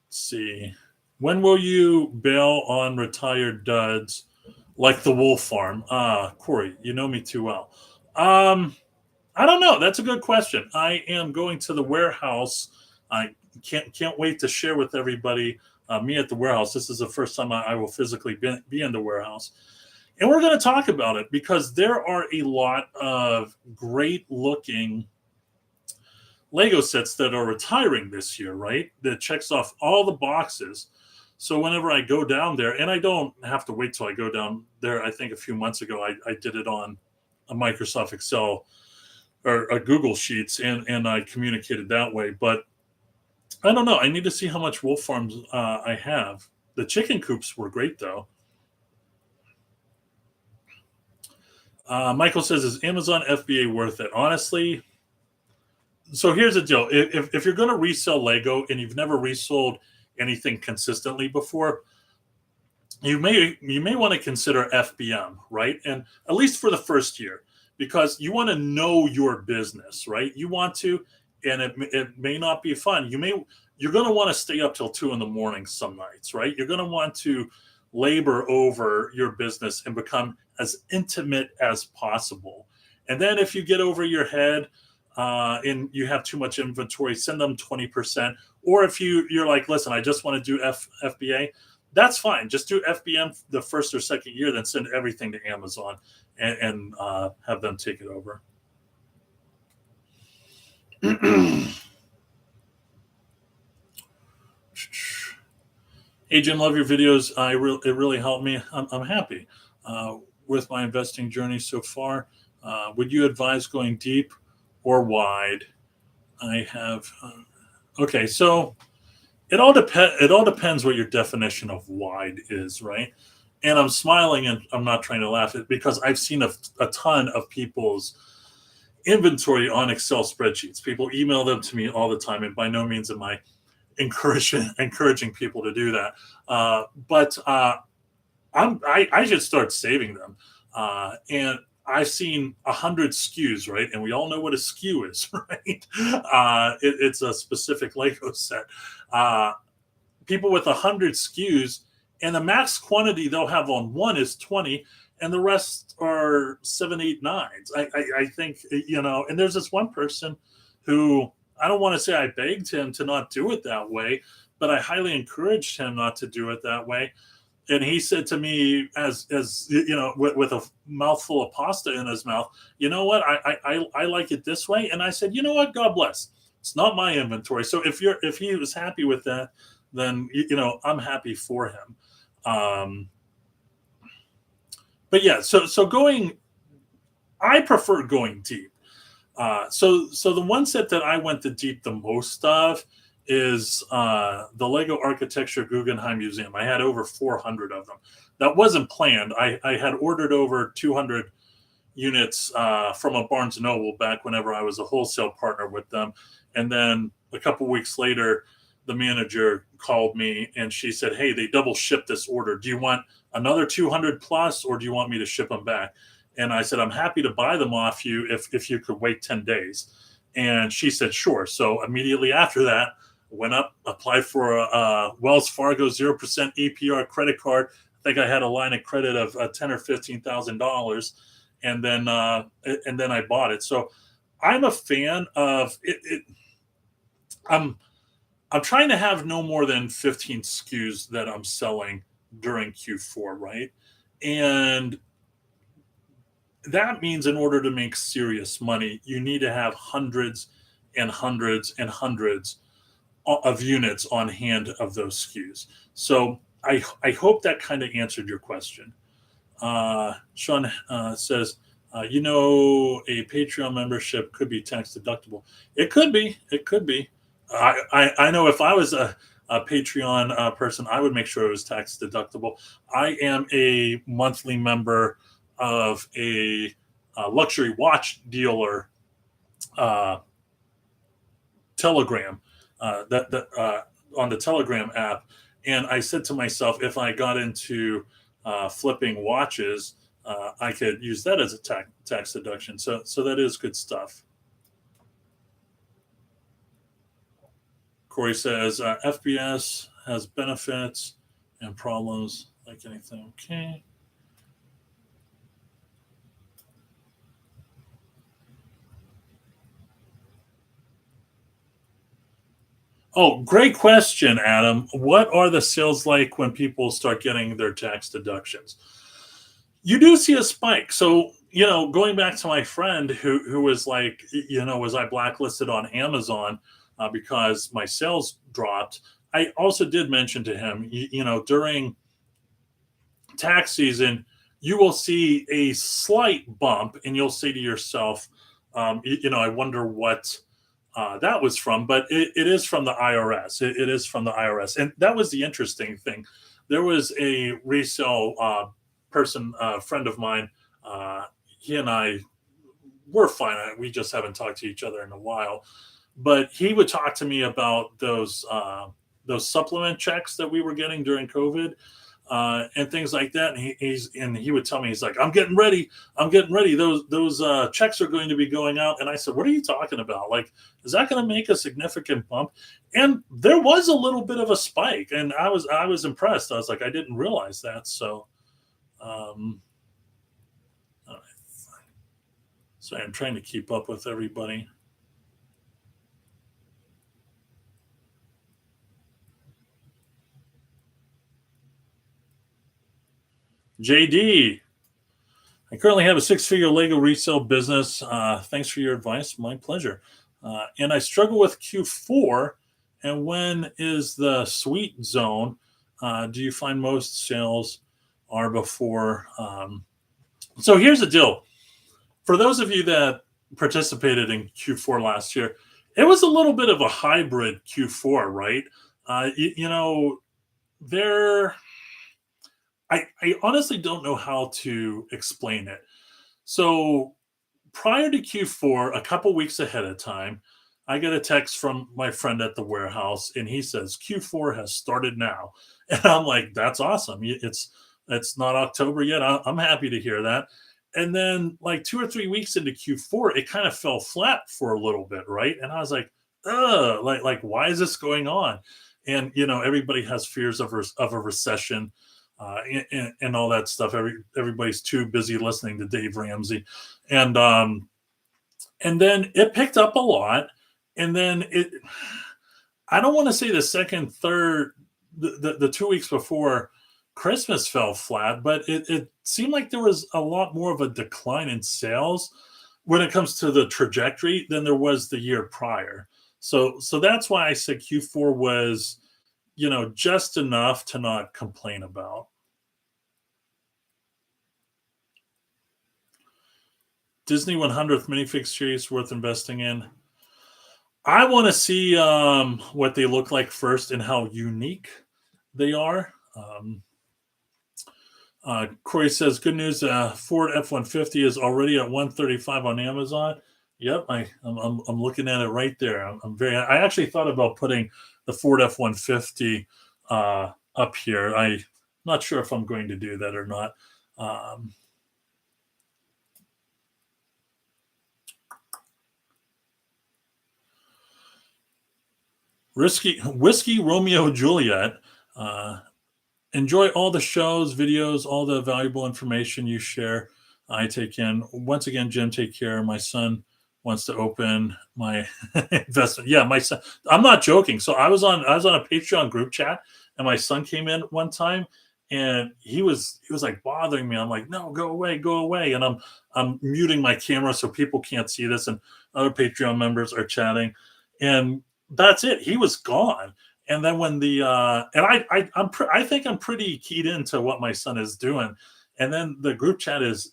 see. When will you bail on retired duds like the Wolf Farm? Corey, you know me too well. I don't know. That's a good question. I am going to the warehouse. I can't wait to share with everybody me at the warehouse. This is the first time I will physically be in the warehouse. And we're going to talk about it because there are a lot of great looking Lego sets that are retiring this year, right? That checks off all the boxes. So whenever I go down there, and I don't have to wait till I go down there, I think a few months ago I did it on a Microsoft Excel or a Google Sheets, and I communicated that way. But I don't know. I need to see how much wolf farms I have. The chicken coops were great, though. Michael says, is Amazon FBA worth it? Honestly, so here's the deal. If you're going to resell Lego and you've never resold anything consistently before, you may want to consider FBM, right? And at least for the first year, because you want to know your business, right? You want to, and it may not be fun. You're going to want to stay up till 2 a.m. some nights, right? You're going to want to labor over your business and become as intimate as possible. And then if you get over your head and you have too much inventory, send them 20%. Or if you're like, listen, I just want to do FBA, that's fine. Just do FBM the first or second year, then send everything to Amazon and have them take it over. Hey, Jim, love your videos. It really helped me. I'm happy with my investing journey so far. Would you advise going deep or wide? I have. Okay, so it all depends what your definition of wide is, right? And I'm smiling and I'm not trying to laugh at because I've seen a ton of people's inventory on Excel spreadsheets. People email them to me all the time, and by no means am I encouraging people to do that. But I should start saving them. And I've seen 100 SKUs, right? And we all know what a SKU is, right? It's a specific Lego set. People with 100 SKUs, and the max quantity they'll have on one is 20, and the rest are 7, 8, 9s. I think, and there's this one person who, I don't want to say I begged him to not do it that way, but I highly encouraged him not to do it that way. And he said to me, as with a mouthful of pasta in his mouth, you know what, I like it this way. And I said, you know what, God bless. It's not my inventory. So if he was happy with that, then I'm happy for him. But yeah, so I prefer going deep. So the one set that I went to deep the most of is the Lego Architecture Guggenheim Museum. I had over 400 of them. That wasn't planned. I had ordered over 200 units from a Barnes & Noble back whenever I was a wholesale partner with them. And then a couple weeks later, the manager called me and she said, hey, they double shipped this order. Do you want another 200 plus, or do you want me to ship them back? And I said, I'm happy to buy them off you if you could wait 10 days. And she said, sure. So immediately after that, went up, applied for a Wells Fargo 0% APR credit card. I think I had a line of credit of $10,000 or $15,000, and then I bought it. So I'm a fan of it. I'm trying to have no more than 15 SKUs that I'm selling during Q4, right? And that means in order to make serious money, you need to have hundreds and hundreds and hundreds of units on hand of those SKUs. So I hope that kind of answered your question. Sean says, a Patreon membership could be tax deductible. It could be. I know if I was a Patreon person, I would make sure it was tax deductible. I am a monthly member of a luxury watch dealer Telegram on the Telegram app, and I said to myself, if I got into flipping watches, I could use that as a tax deduction. So that is good stuff. Corey says FBS has benefits and problems like anything. Okay. Oh, great question, Adam. What are the sales like when people start getting their tax deductions? You do see a spike. So, going back to my friend who was like, was I blacklisted on Amazon because my sales dropped? I also did mention to him, during tax season, you will see a slight bump, and you'll say to yourself, I wonder what that was from, but it is from the IRS. It is from the IRS. And that was the interesting thing. There was a resale person, a friend of mine. He and I were fine. We just haven't talked to each other in a while. But he would talk to me about those supplement checks that we were getting during COVID, and things like that. And he would tell me, he's like, I'm getting ready. Those checks are going to be going out. And I said, what are you talking about? Like, is that going to make a significant bump? And there was a little bit of a spike, and I was impressed. I was like, I didn't realize that. So, all right. Sorry, I'm trying to keep up with everybody. JD, I currently have a six-figure Lego resale business. Thanks for your advice. My pleasure. And I struggle with Q4. And when is the sweet zone? Do you find most sales are before? So here's the deal. For those of you that participated in Q4 last year, it was a little bit of a hybrid Q4, right? There. I honestly don't know how to explain it. So prior to Q4, a couple weeks ahead of time, I get a text from my friend at the warehouse, and he says Q4 has started now, and I'm like, "That's awesome! It's not October yet. I'm happy to hear that." And then, like 2 or 3 weeks into Q4, it kind of fell flat for a little bit, right? And I was like, "Ugh, like why is this going on?" And everybody has fears of a recession. And all that stuff. Everybody's too busy listening to Dave Ramsey, and then it picked up a lot, and then I don't want to say the second, third, the 2 weeks before Christmas fell flat, but it seemed like there was a lot more of a decline in sales when it comes to the trajectory than there was the year prior. So that's why I said Q4 was, just enough to not complain about. Disney 100th minifig series worth investing in. I want to see what they look like first and how unique they are. Corey says, good news, Ford F-150 is already at $135 on Amazon. Yep, I'm looking at it right there. I actually thought about putting the Ford F-150 up here. I'm not sure if I'm going to do that or not. Whiskey Romeo Juliet. Enjoy all the shows, videos, all the valuable information you share. I take in. Once again, Jim, take care. My son wants to open my investment. Yeah, my son. I'm not joking. So I was on a Patreon group chat, and my son came in one time, and he was like bothering me. I'm like, no, go away, and I'm muting my camera so people can't see this, and other Patreon members are chatting, and that's it. He was gone. And then when I think I'm pretty keyed into what my son is doing, and then the group chat is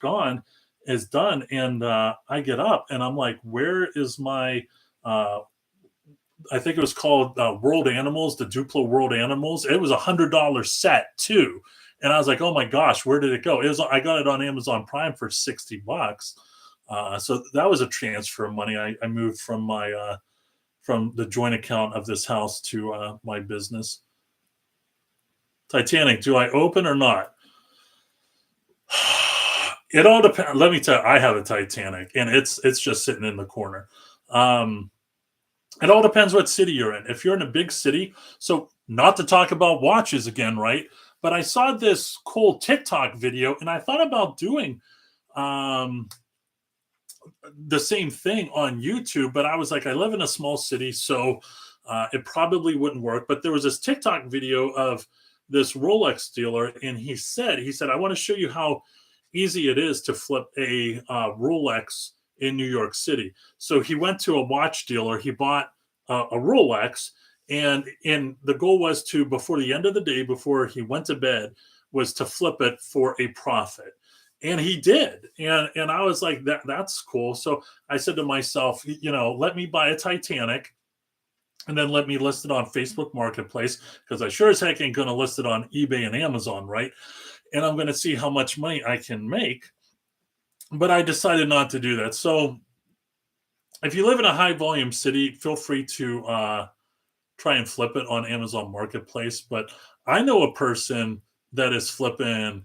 done, and I get up and I'm like, where is my I think it was called World Animals, the Duplo World Animals. It was $100 set too, and I was like, oh my gosh, where did it go? I got it on Amazon Prime for $60. So that was a transfer of money. I moved from the joint account of this house to my business. Titanic, do I open or not? It all depends. Let me tell you, I have a Titanic, and it's just sitting in the corner. Um, it all depends what city you're in. If you're in a big city, so not to talk about watches again, right? But I saw this cool TikTok video, and I thought about doing um, the same thing on YouTube. But I was like, I live in a small city, so it probably wouldn't work. But there was this TikTok video of this Rolex dealer, and he said, I want to show you how easy it is to flip a Rolex in New York City. So he went to a watch dealer, he bought a Rolex, and the goal was to, before the end of the day, before he went to bed, was to flip it for a profit. And he did, and I was like, that's cool. So I said to myself, let me buy a Titanic, and then let me list it on Facebook Marketplace, because I sure as heck ain't going to list it on eBay and Amazon, right? And I'm going to see how much money I can make. But I decided not to do that. So if you live in a high volume city, feel free to try and flip it on Amazon Marketplace. But I know a person that is flipping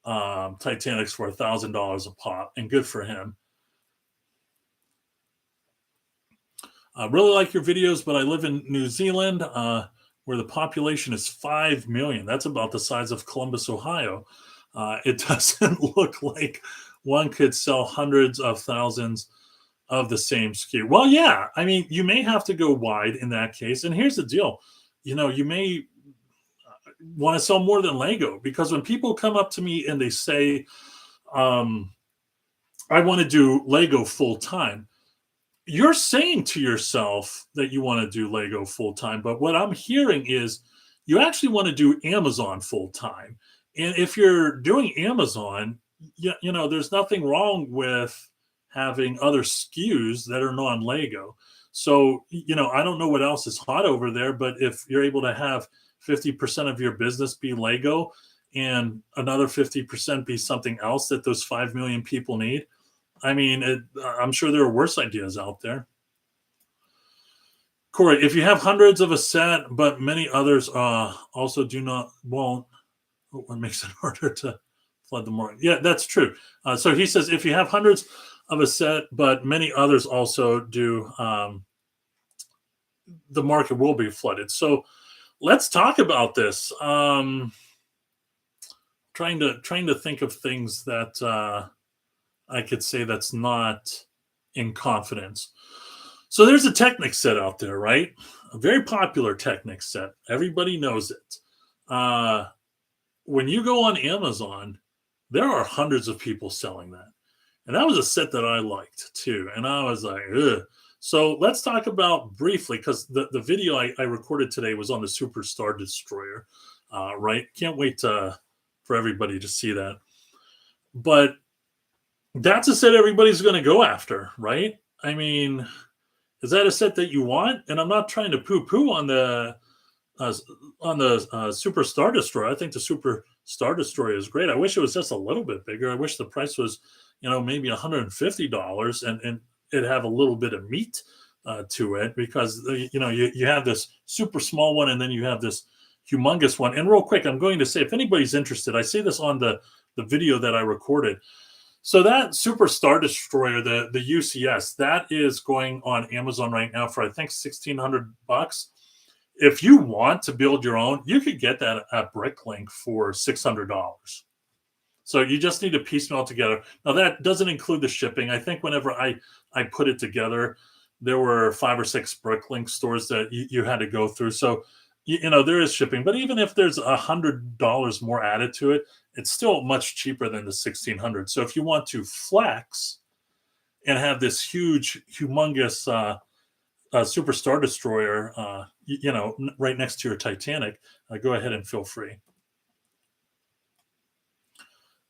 Titanics for $1,000 a pop, and good for him. I really like your videos, but I live in New Zealand, where the population is 5 million. That's about the size of Columbus, Ohio. It doesn't look like one could sell hundreds of thousands of the same SKU. Well, yeah, I mean, you may have to go wide in that case. And here's the deal, you may want to sell more than Lego, because when people come up to me and they say, um, I want to do Lego full time, you're saying to yourself that you want to do Lego full time, but what I'm hearing is you actually want to do Amazon full time. And if you're doing Amazon, there's nothing wrong with having other SKUs that are non Lego. So, I don't know what else is hot over there, but if you're able to have 50% of your business be Lego and another 50% be something else that those 5 million people need, I mean, I'm sure there are worse ideas out there. Corey, if you have hundreds of a set, but many others also do not, won't, what makes it harder to flood the market? Yeah, that's true. So he says, if you have hundreds of a set, but many others also do, the market will be flooded. So let's talk about this. Trying to think of things that I could say that's not in confidence. So there's a Technic set out there, right? A very popular Technic set. Everybody knows it. When you go on Amazon, there are hundreds of people selling that. And that was a set that I liked too. And I was like, ugh. So let's talk about briefly, because the video I recorded today was on the Superstar Destroyer, right? Can't wait for everybody to see that. But that's a set everybody's going to go after, right? I mean, is that a set that you want? And I'm not trying to poo-poo on the Super Star Destroyer. I think the Super Star Destroyer is great. I wish it was just a little bit bigger. I wish the price was, maybe $150, and it have a little bit of meat to it, because you have this super small one, and then you have this humongous one. And real quick, I'm going to say, if anybody's interested, I say this on the video that I recorded. So that Super Star Destroyer, the UCS, that is going on Amazon right now for, I think, $1,600. If you want to build your own, you could get that at Bricklink for $600. So you just need to piecemeal together. Now that doesn't include the shipping. I think whenever I put it together, there were 5 or 6 Bricklink stores that you had to go through. So there is shipping, but even if there's $100 more added to it, it's still much cheaper than the 1,600. So if you want to flex and have this humongous Super Star Destroyer, right next to your Titanic, go ahead and feel free.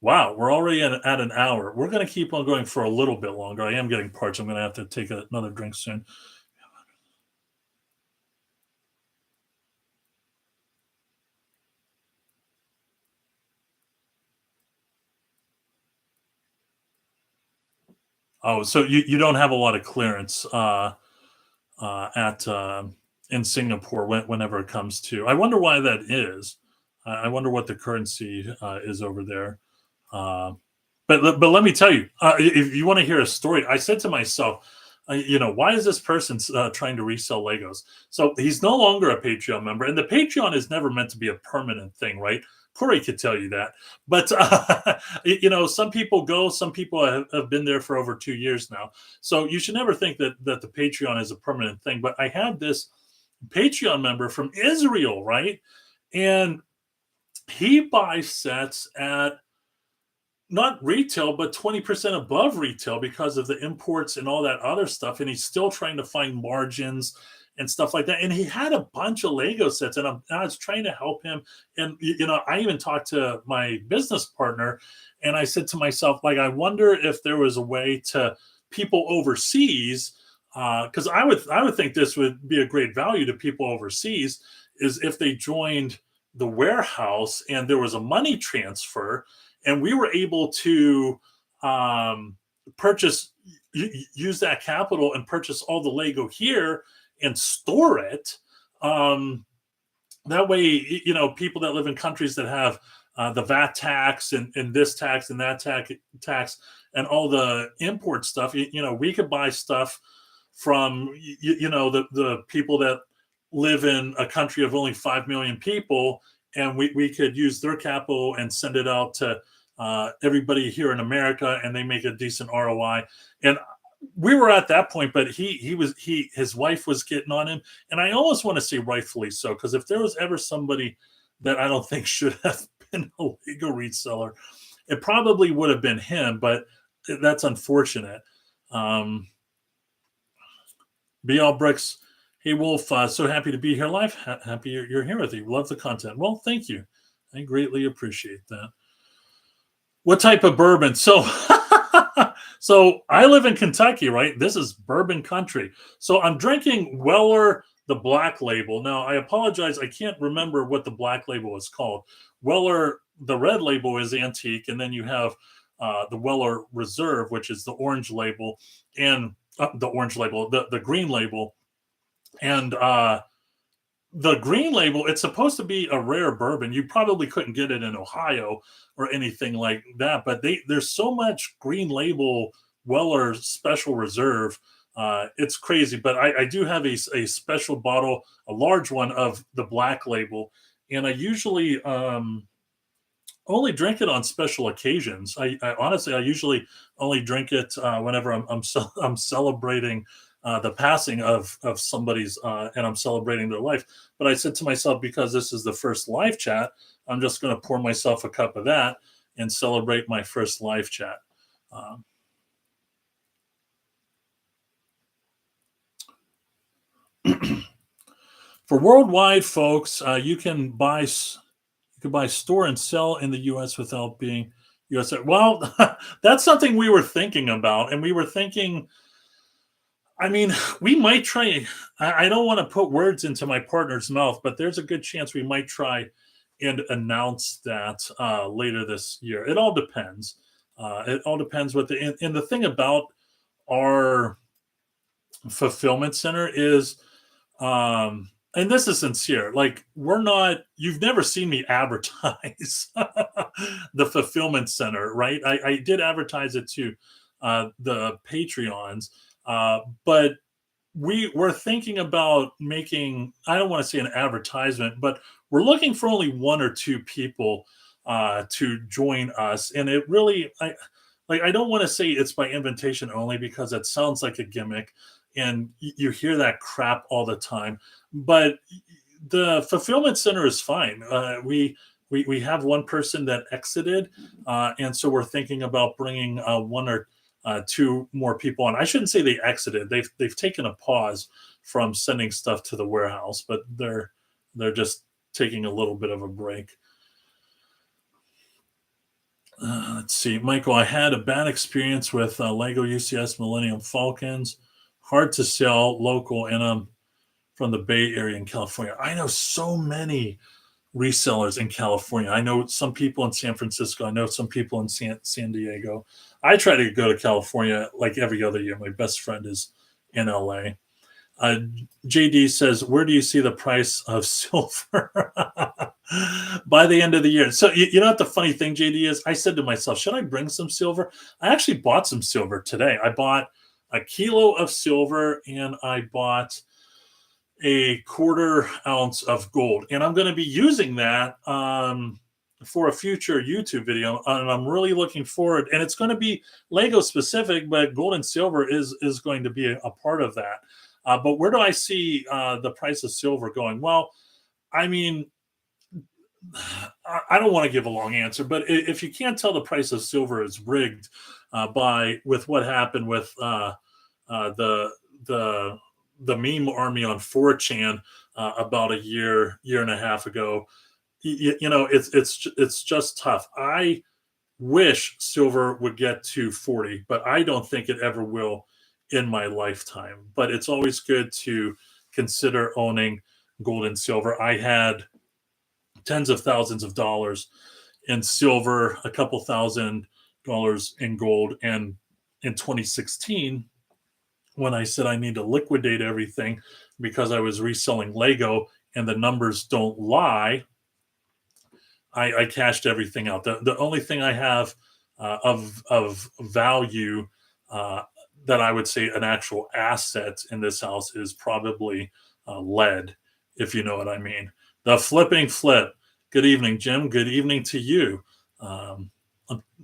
Wow, we're already at an hour. We're going to keep on going for a little bit longer. I am getting parched. I'm going to have to take another drink soon. Oh, so you don't have a lot of clearance at in Singapore whenever it comes to. I wonder why that is. I wonder what the currency is over there. But let me tell you, if you want to hear a story, I said to myself, why is this person trying to resell Legos? So he's no longer a Patreon member, and the Patreon is never meant to be a permanent thing, right? Corey could tell you that. But some people go, some people have been there for over 2 years now. So you should never think that the Patreon is a permanent thing. But I had this Patreon member from Israel, right? And he buys sets at not retail, but 20% above retail because of the imports and all that other stuff. And he's still trying to find margins and stuff like that. And he had a bunch of Lego sets, and I was trying to help him. And, I even talked to my business partner, and I said to myself, like, I wonder if there was a way to people overseas, because I would think this would be a great value to people overseas, is if they joined the warehouse and there was a money transfer, and we were able to purchase, use that capital and purchase all the Lego here and store it. That way, people that live in countries that have the VAT tax and this tax and that tax and all the import stuff, we could buy stuff from, the people that live in a country of only 5 million people, and we could use their capital and send it out to everybody here in America, and they make a decent ROI. And we were at that point, but his wife was getting on him, and I almost want to say rightfully so, because if there was ever somebody that I don't think should have been a Lego reseller, it probably would have been him. But that's unfortunate. BL Bricks, hey Wolf, so happy to be here live. Happy you're here with me. Love the content. Well, thank you. I greatly appreciate that. What type of bourbon? So, so I live in Kentucky, right? This is bourbon country. So I'm drinking Weller, the black label. Now, I apologize. I can't remember what the black label is called. Weller, the red label is antique. And then you have the Weller Reserve, which is the orange label, and the green label. And the green label, it's supposed to be a rare bourbon. You probably couldn't get it in Ohio or anything like that, but there's so much green label Weller Special Reserve. It's crazy, but I do have a special bottle, a large one of the black label, and I usually only drink it on special occasions. I honestly, I usually only drink it whenever I'm celebrating the passing of somebody's, and I'm celebrating their life. But I said to myself, because this is the first live chat, I'm just going to pour myself a cup of that and celebrate my first live chat. For worldwide folks, you can buy store and sell in the U.S. without being U.S. Well, that's something we were thinking about, and we were thinking, I mean, we might try. I don't want to put words into my partner's mouth, but there's a good chance we might try and announce that later this year. It all depends. It all depends what and the thing about our fulfillment center is, and this is sincere, like, you've never seen me advertise the fulfillment center, right? I did advertise it to the Patreons, but we're thinking about making, I don't want to say an advertisement, but we're looking for only one or two people to join us. And it really, I don't want to say it's by invitation only, because it sounds like a gimmick, and you hear that crap all the time. But the fulfillment center is fine. We have one person that exited, and so we're thinking about bringing one or two more people on. I shouldn't say they exited. They've taken a pause from sending stuff to the warehouse, but they're just taking a little bit of a break. Let's see, Michael. I had a bad experience with Lego UCS Millennium Falcons. Hard to sell local, and I'm from the Bay Area in California. I know so many resellers in California. I know some people in San Francisco. I know some people in San Diego. I try to go to California like every other year. My best friend is in LA. Uh, JD says, where do you see the price of silver by the end of the year? So, you know what the funny thing, JD, is? I said to myself, should I bring some silver? I actually bought some silver today. I bought a kilo of silver and I bought a quarter ounce of gold. And I'm going to be using that for a future YouTube video. And I'm really looking forward. And it's going to be Lego specific, but gold and silver is going to be a part of that. But where do I see the price of silver going? Well, I mean, I don't want to give a long answer, but if you can't tell the price of silver is rigged by with what happened with the the the meme army on 4chan about a year and a half ago, you know, it's just tough. I wish silver would get to 40, but I don't think it ever will in my lifetime. But it's always good to consider owning gold and silver. I had tens of thousands of dollars in silver, a couple $1,000 in gold. And in 2016, when I said I need to liquidate everything because I was reselling Lego and the numbers don't lie, I cashed everything out. The only thing I have of value that I would say an actual asset in this house is probably lead, if you know what I mean. The flipping flip. Good evening, Jim. Good evening to you. I'm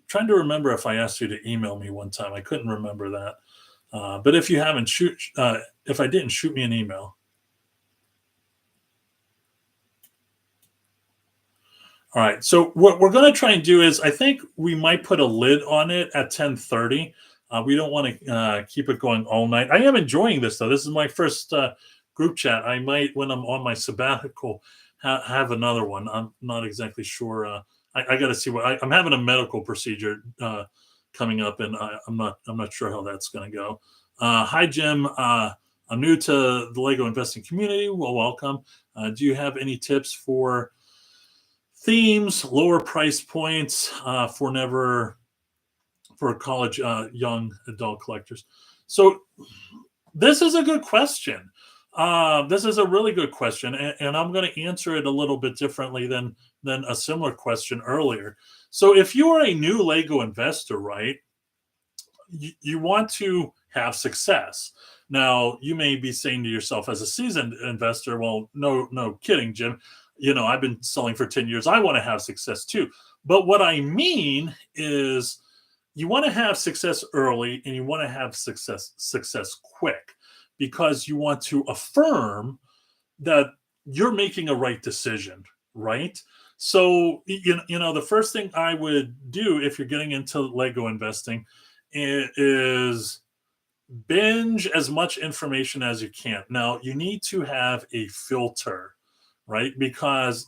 trying to remember if I asked you to email me one time. I couldn't remember that. But if you haven't, if I didn't, shoot me an email. All right. So what we're going to try and do is, I think we might put a lid on it at 10:30. We don't want to keep it going all night. I am enjoying this though. This is my first group chat. I might, when I'm on my sabbatical, have another one. I'm not exactly sure. I got to see what I'm having a medical procedure coming up, and I'm not sure how that's going to go. Hi, Jim. I'm new to the Lego investing community. Well, welcome. Do you have any tips for themes, lower price points for college young adult collectors? So this is a good question. This is a really good question, and I'm going to answer it a little bit differently than a similar question earlier. So if you are a new Lego investor, right, you want to have success. Now, you may be saying to yourself as a seasoned investor, well, no kidding, Jim. You know, I've been selling for 10 years. I want to have success too. But what I mean is you want to have success early and you want to have success quick, because you want to affirm that you're making a right decision, right? So, you know, the first thing I would do if you're getting into Lego investing is binge as much information as you can. Now, you need to have a filter, right? Because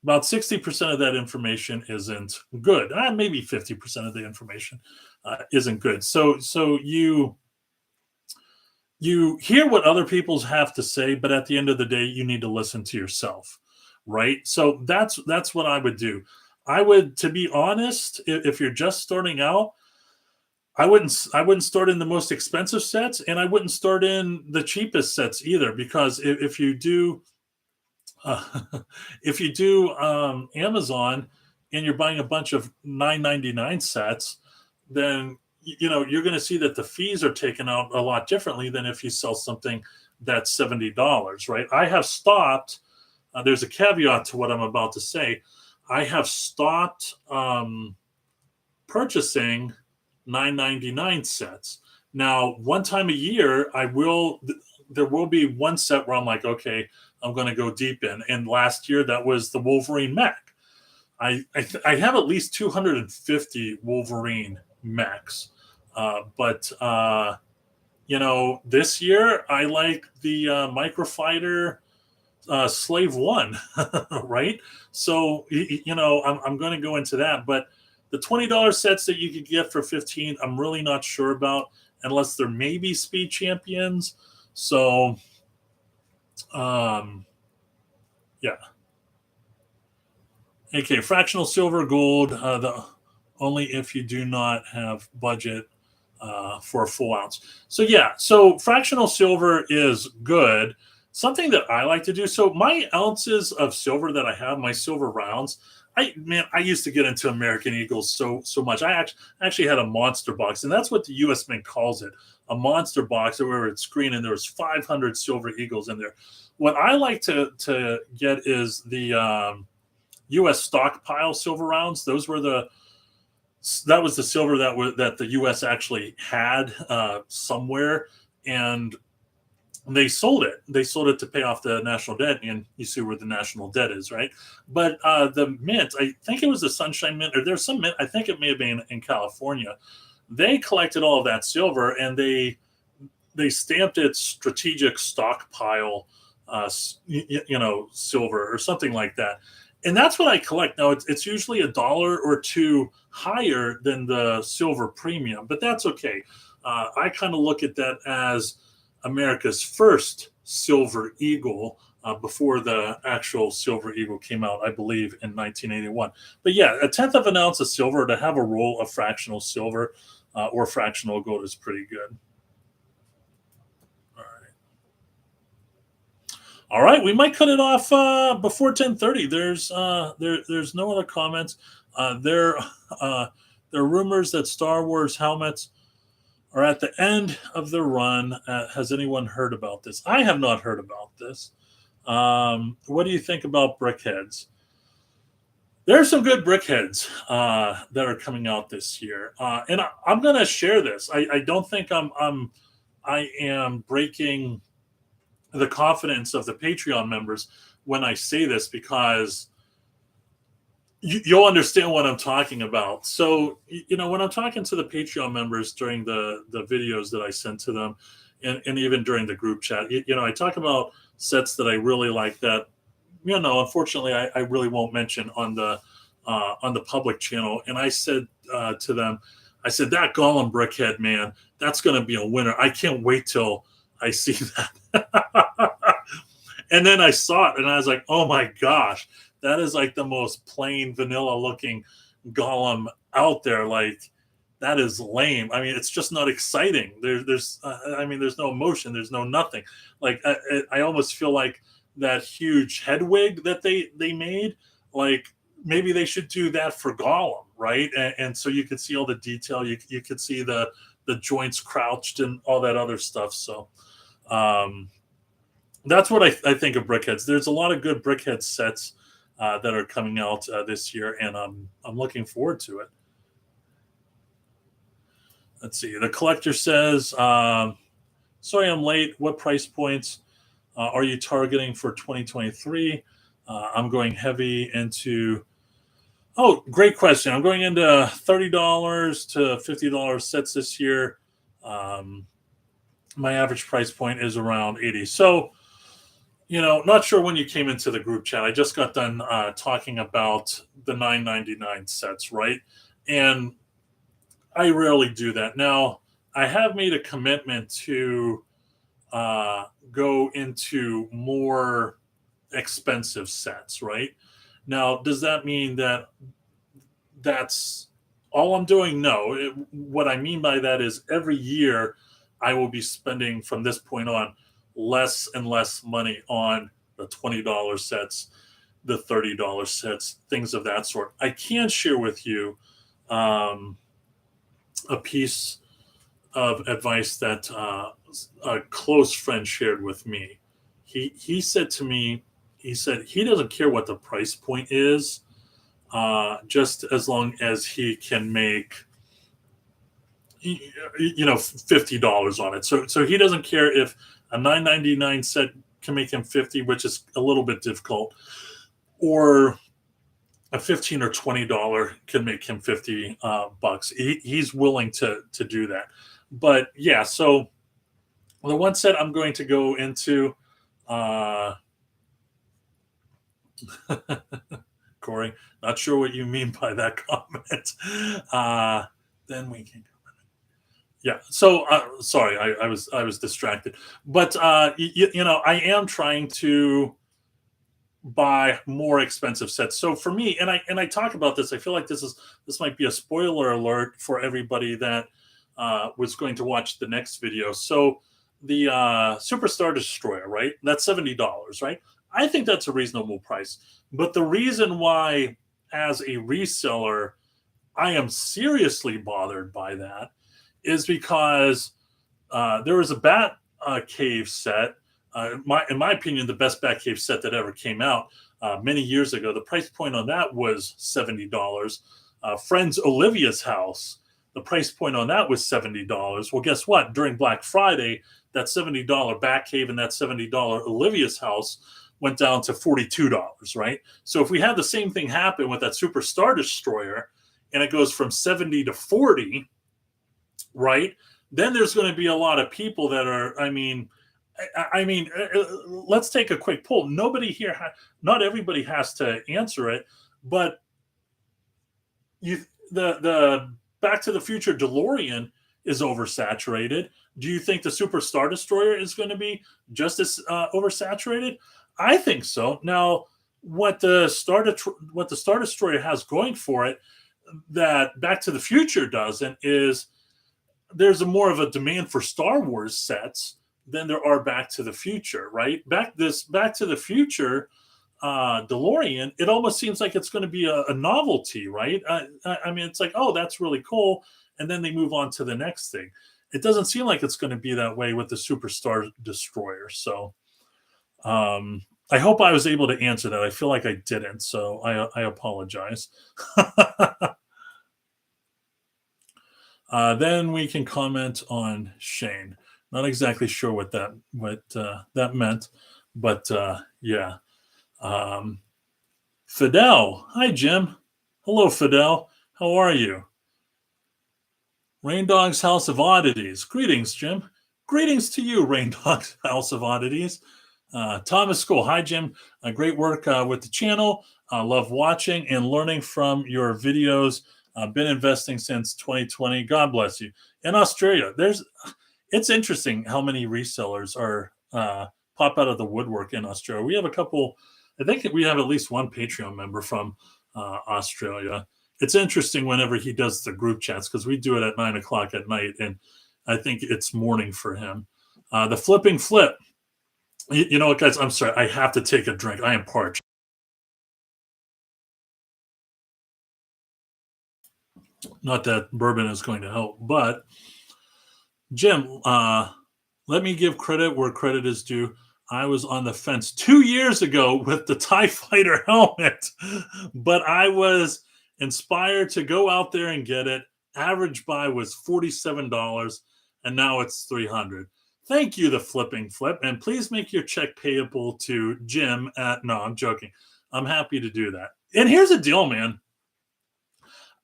about 60% of that information isn't good. Maybe 50% of the information isn't good. So you hear what other people have to say, but at the end of the day, you need to listen to yourself, right? So that's what I would do. I would, to be honest, if you're just starting out, I wouldn't start in the most expensive sets, and I wouldn't start in the cheapest sets either, because if you do uh, if you do Amazon and you're buying a bunch of $9.99 sets, then you know you're going to see that the fees are taken out a lot differently than if you sell something that's $70, right? I have stopped. There's a caveat to what I'm about to say. I have stopped purchasing $9.99 sets. Now, one time a year, there will be one set where I'm like, okay, I'm going to go deep in. And last year, that was the Wolverine mech. I have at least 250 Wolverine mechs, but you know, this year I like the Microfighter Slave One, right? So you know, I'm going to go into that, but the $20 sets that you could get for 15, I'm really not sure about, unless they're maybe speed champions. So, yeah. Okay, fractional silver, gold. The only if you do not have budget for a full ounce. So yeah, so fractional silver is good. Something that I like to do. So my ounces of silver that I have, my silver rounds. I used to get into American Eagles so much. I actually had a monster box, and that's what the U.S. Mint calls it, a monster box where it's green and there was 500 silver Eagles in there. What I like to get is the U.S. stockpile silver rounds. That was the silver that the U.S. actually had somewhere, and they sold it. They sold it to pay off the national debt, and you see where the national debt is, right? But the mint, I think it was the Sunshine Mint, or there's some mint. I think it may have been in California. They collected all of that silver, and they stamped it strategic stockpile, silver or something like that. And that's what I collect. Now it's usually $1 or $2 higher than the silver premium, but that's okay. I kind of look at that as America's first silver eagle before the actual silver eagle came out, I believe, in 1981. But yeah, a tenth of an ounce of silver to have a roll of fractional silver or fractional gold is pretty good. All right, we might cut it off before 10:30. There's no other comments. There are rumors that Star Wars helmets are at the end of the run. Has anyone heard about this? I have not heard about this. What do you think about brickheads? There are some good brickheads that are coming out this year, and I'm going to share this. I don't think I am breaking the confidence of the Patreon members when I say this, because you'll understand what I'm talking about. So, when I'm talking to the Patreon members during the videos that I send to them, and even during the group chat, I talk about sets that I really like that, unfortunately, I really won't mention on the public channel. And I said to them, that Golem brickhead, man, that's going to be a winner. I can't wait till I see that. And then I saw it, and I was like, oh my gosh, that is like the most plain vanilla looking Golem out there. Like, that is lame. I mean, it's just not exciting. There's no emotion. There's no nothing. Like, I almost feel like that huge head wig that they made, like, maybe they should do that for Golem, right? And so you could see all the detail. You could see the joints crouched and all that other stuff. So that's what I think of brickheads. There's a lot of good brickhead sets that are coming out this year, and I'm looking forward to it. Let's see. The collector says, sorry I'm late. What price points are you targeting for 2023? I'm going heavy into... Oh, great question. I'm going into $30 to $50 sets this year. My average price point is around 80. So, not sure when you came into the group chat. I just got done talking about the $9.99 sets, right? And I rarely do that. Now, I have made a commitment to go into more expensive sets, right? Now, does that mean that that's all I'm doing? No. What I mean by that is every year I will be spending from this point on less and less money on the $20 sets, the $30 sets, things of that sort. I can share with you a piece of advice that a close friend shared with me. He said to me, he doesn't care what the price point is, just as long as he can make $50 on it. So he doesn't care if a $9.99 set can make him 50, which is a little bit difficult, or a $15 or $20 can make him 50 bucks. He's willing to do that. But yeah, so the one set I'm going to go into, Corey, not sure what you mean by that comment. Then we can. Yeah. So sorry, I was distracted. But I am trying to buy more expensive sets. So for me, and I talk about this, I feel like this might be a spoiler alert for everybody that was going to watch the next video. So the Superstar Destroyer, right? That's $70, right? I think that's a reasonable price. But the reason why, as a reseller, I am seriously bothered by that is because there was a Bat Cave set. In my opinion, the best Bat Cave set that ever came out many years ago. The price point on that was $70. Friends Olivia's house, the price point on that was $70. Well, guess what? During Black Friday, that $70 Bat Cave and that $70 Olivia's house went down to $42, right? So if we had the same thing happen with that Superstar Destroyer and it goes from 70 to 40, right? Then there's going to be a lot of people that are, let's take a quick poll. Nobody here, not everybody has to answer it, but the Back to the Future DeLorean is oversaturated. Do you think the Superstar Destroyer is going to be just as oversaturated? I think so. Now, what the Star Destroyer has going for it that Back to the Future doesn't is there's more of a demand for Star Wars sets than there are Back to the Future, right? Back to the Future DeLorean, it almost seems like it's going to be a novelty, right? It's like, oh, that's really cool, and then they move on to the next thing. It doesn't seem like it's going to be that way with the Superstar Destroyer. So I hope I was able to answer that. I feel like I didn't, so I apologize. Then we can comment on Shane. Not exactly sure what that meant, but yeah. Fidel. Hi, Jim. Hello, Fidel. How are you? Rain Dog's House of Oddities. Greetings, Jim. Greetings to you, Rain Dog's House of Oddities. Thomas School. Hi, Jim. Great work with the channel. Love watching and learning from your videos. I've been investing since 2020. God bless you. In Australia, it's interesting how many resellers are pop out of the woodwork in Australia. We have a couple. I think we have at least one Patreon member from Australia. It's interesting whenever he does the group chats because we do it at 9 o'clock at night, and I think it's morning for him. The flipping flip. You know what, guys? I'm sorry. I have to take a drink. I am parched. Not that bourbon is going to help, but Jim, let me give credit where credit is due. I was on the fence 2 years ago with the TIE Fighter helmet, but I was inspired to go out there and get it. Average buy was $47, and now it's $300. Thank you, the flipping flip, and please make your check payable to Jim no, I'm joking. I'm happy to do that. And here's the deal, man.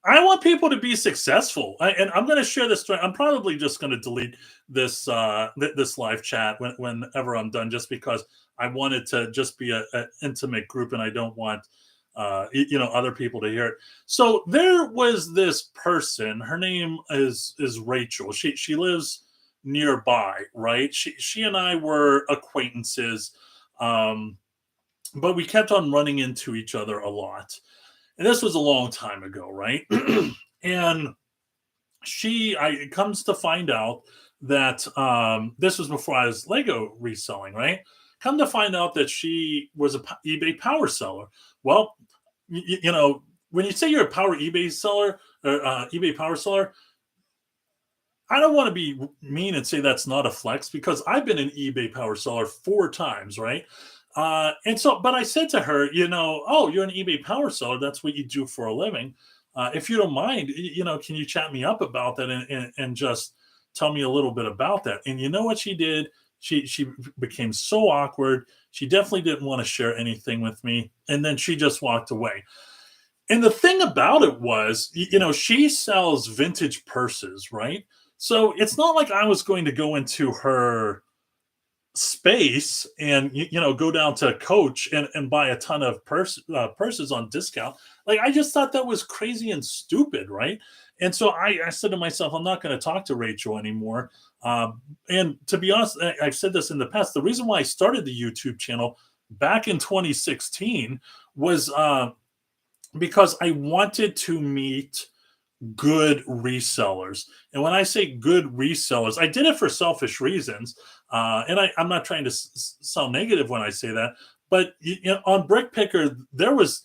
I want people to be successful, and I'm going to share this story. I'm probably just going to delete this this live chat whenever I'm done, just because I want it to just be an intimate group, and I don't want other people to hear it. So there was this person. Her name is Rachel. She lives nearby, right? She and I were acquaintances, but we kept on running into each other a lot. And this was a long time ago, right? And it comes to find out that this was before I was Lego reselling, right? Come to find out that she was a eBay power seller. Well, when you say you're a power eBay seller or eBay power seller, I don't want to be mean and say that's not a flex because I've been an eBay power seller 4 times, right? But I said to her, oh, you're an eBay power seller. That's what you do for a living. If you don't mind, can you chat me up about that and just tell me a little bit about that? And you know what she did? She became so awkward. She definitely didn't want to share anything with me. And then she just walked away. And the thing about it was, she sells vintage purses, right? So it's not like I was going to go into her space and go down to Coach and buy a ton of purses on discount. Like, I just thought that was crazy and stupid, right? And so I said to myself, I'm not going to talk to Rachel anymore. And to be honest, I've said this in the past, the reason why I started the YouTube channel back in 2016 was because I wanted to meet good resellers. And when I say good resellers, I did it for selfish reasons. And I'm not trying to sound negative when I say that, but on Brick Picker, there is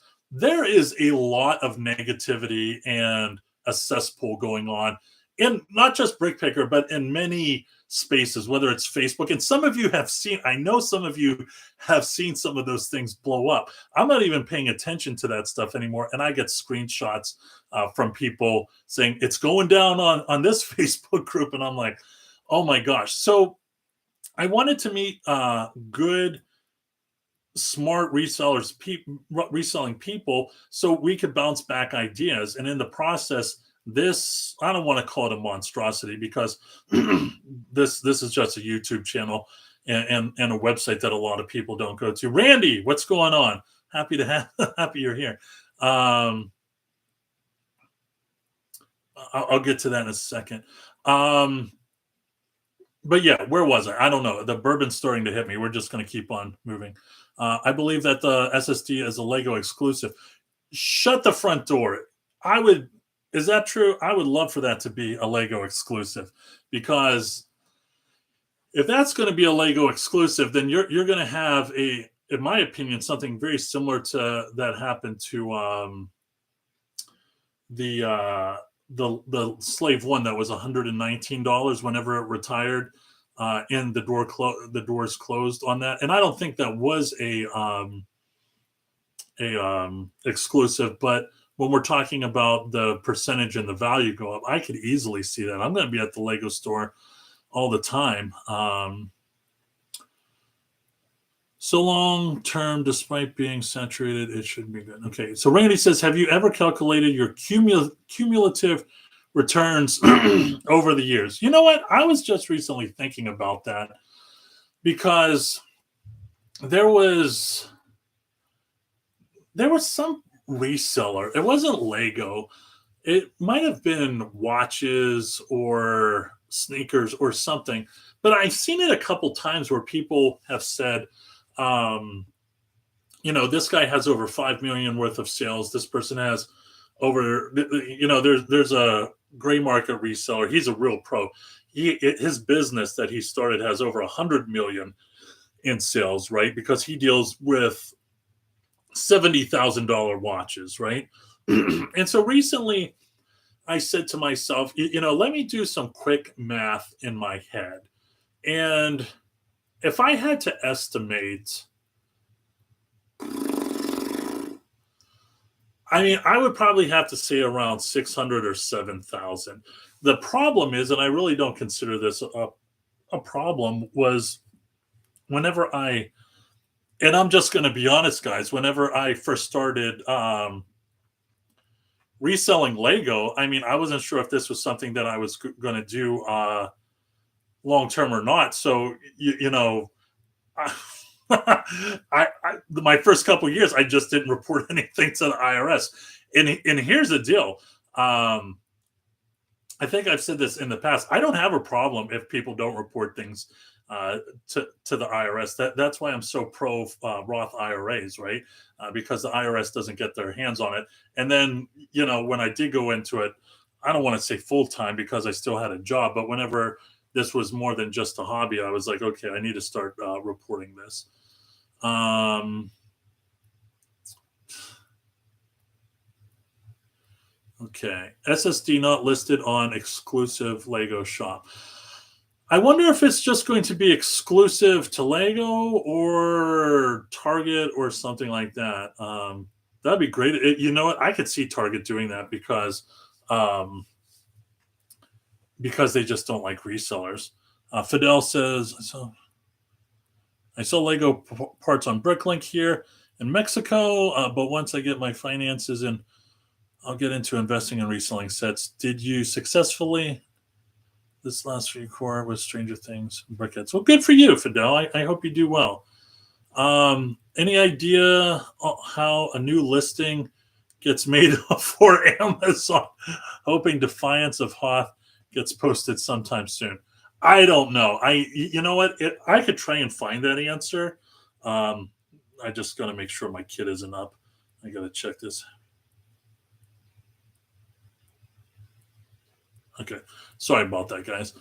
a lot of negativity and a cesspool going on in not just Brick Picker, but in many spaces, whether it's Facebook. And some of you have seen, I know some of you have seen some of those things blow up. I'm not even paying attention to that stuff anymore. And I get screenshots from people saying it's going down on this Facebook group, and I'm like, oh my gosh. So I wanted to meet good, smart resellers, reselling people, so we could bounce back ideas. And in the process, this, I don't want to call it a monstrosity, because this is just a YouTube channel and a website that a lot of people don't go to. Randy, what's going on? Happy to have happy you're here. I'll get to that in a second. But yeah, where was I? I don't know. The bourbon's starting to hit me. We're just going to keep on moving. I believe that the SSD is a Lego exclusive. Shut the front door. Is that true? I would love for that to be a Lego exclusive, because if that's going to be a Lego exclusive, then you're going to have in my opinion, something very similar to that happened to the Slave One that was $119 whenever it retired, and the doors closed on that. And I don't think that was a exclusive, but when we're talking about the percentage and the value go up, I could easily see that. I'm going to be at the Lego store all the time. So long term, despite being saturated, it should be good. Okay, so Randy says, have you ever calculated your cumulative returns over the years? You know what? I was just recently thinking about that, because there was some reseller. It wasn't Lego. It might have been watches or sneakers or something, but I've seen it a couple times where people have said, this guy has over 5 million worth of sales. This person has over, there's a gray market reseller. He's a real pro. His business that he started has over 100 million in sales, right? Because he deals with $70,000 watches, right? And so recently I said to myself, let me do some quick math in my head. And if I had to estimate, I would probably have to say around 600 or 7,000. The problem is, and I really don't consider this a problem, was whenever and I'm just going to be honest, guys, whenever I first started reselling Lego, I wasn't sure if this was something that I was going to do long term or not. So, my first couple of years, I just didn't report anything to the IRS. And here's the deal. I think I've said this in the past. I don't have a problem if people don't report things to the IRS. That's why I'm so pro Roth IRAs, right? Because the IRS doesn't get their hands on it. And then, when I did go into it, I don't want to say full time because I still had a job, but whenever this was more than just a hobby, I was like, okay, I need to start reporting this. Okay, SSD not listed on exclusive Lego shop. I wonder if it's just going to be exclusive to Lego or Target or something like that. That'd be great. You know what? I could see Target doing that because they just don't like resellers. Fidel says, I sell Lego parts on Bricklink here in Mexico, but once I get my finances in, I'll get into investing in reselling sets. Did you successfully this last week core with Stranger Things briquettes? Well, good for you, Fidel. I hope you do well. Any idea how a new listing gets made for Amazon? Hoping Defiance of Hoth gets posted sometime soon. I don't know. You know what? I could try and find that answer. I just got to make sure my kid isn't up. I got to check this. Okay. Sorry about that, guys.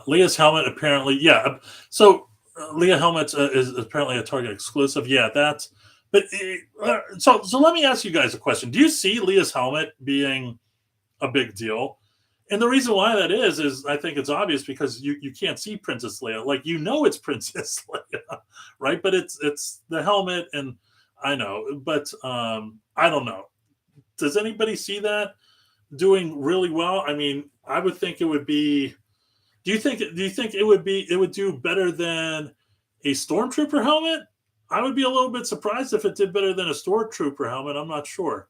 Leah's helmet apparently, yeah. So Leah helmets is apparently a Target exclusive. Yeah, that's. But so let me ask you guys a question. Do you see Leah's helmet being a big deal? And the reason why that is I think it's obvious because you can't see Princess Leia. Like it's Princess Leia, right? But it's the helmet, and I know, but I don't know. Does anybody see that doing really well? I mean, I would think it would be. Do you think it would do better than a stormtrooper helmet? I would be a little bit surprised if it did better than a stormtrooper helmet. I'm not sure.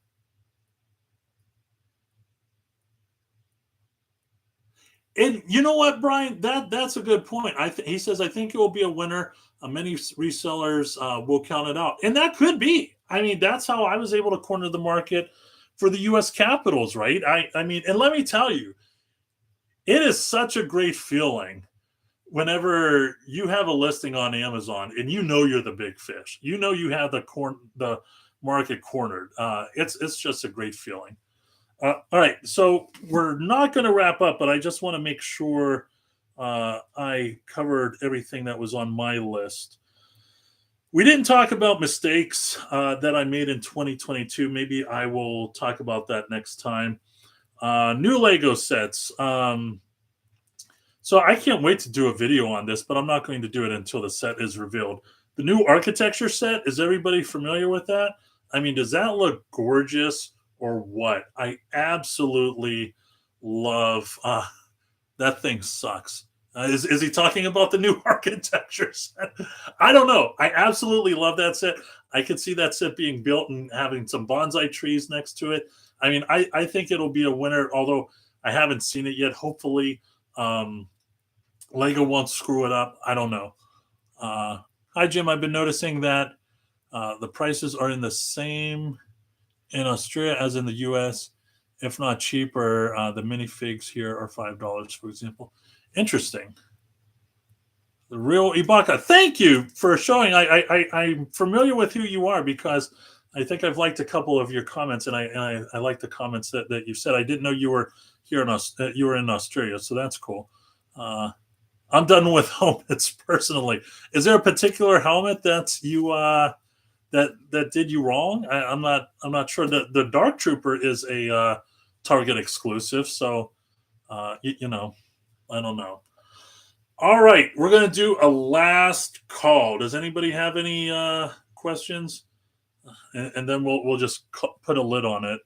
And you know what, Brian? That's a good point. He says I think it will be a winner. Many resellers will count it out, and that could be. I mean, that's how I was able to corner the market for the U.S. Capitals, right? I mean, and let me tell you, it is such a great feeling whenever you have a listing on Amazon and you're the big fish. You have the market cornered. It's just a great feeling. All right, so we're not going to wrap up, but I just want to make sure I covered everything that was on my list. We didn't talk about mistakes that I made in 2022. Maybe I will talk about that next time. New Lego sets. So I can't wait to do a video on this, but I'm not going to do it until the set is revealed. The new architecture set, is everybody familiar with that? I mean, does that look gorgeous or what? I absolutely love that thing sucks. Is he talking about the new architecture set? I don't know. I absolutely love that set. I could see that set being built and having some bonsai trees next to it. I mean, I think it'll be a winner, although I haven't seen it yet. Hopefully, Lego won't screw it up. I don't know. Hi, Jim. I've been noticing that the prices are in the same in Australia as in the US, if not cheaper. The minifigs here are $5, for example. Interesting. The real Ibaka. Thank you for showing. I'm familiar with who you are because I think I've liked a couple of your comments, and I like the comments that you said. I didn't know you were here you were in Australia, so that's cool. I'm done with helmets personally. Is there a particular helmet that you that did you wrong? I'm not sure. The Dark Trooper is a Target exclusive, so you know, I don't know. All right, we're gonna do a last call. Does anybody have any questions? And then we'll just put a lid on it.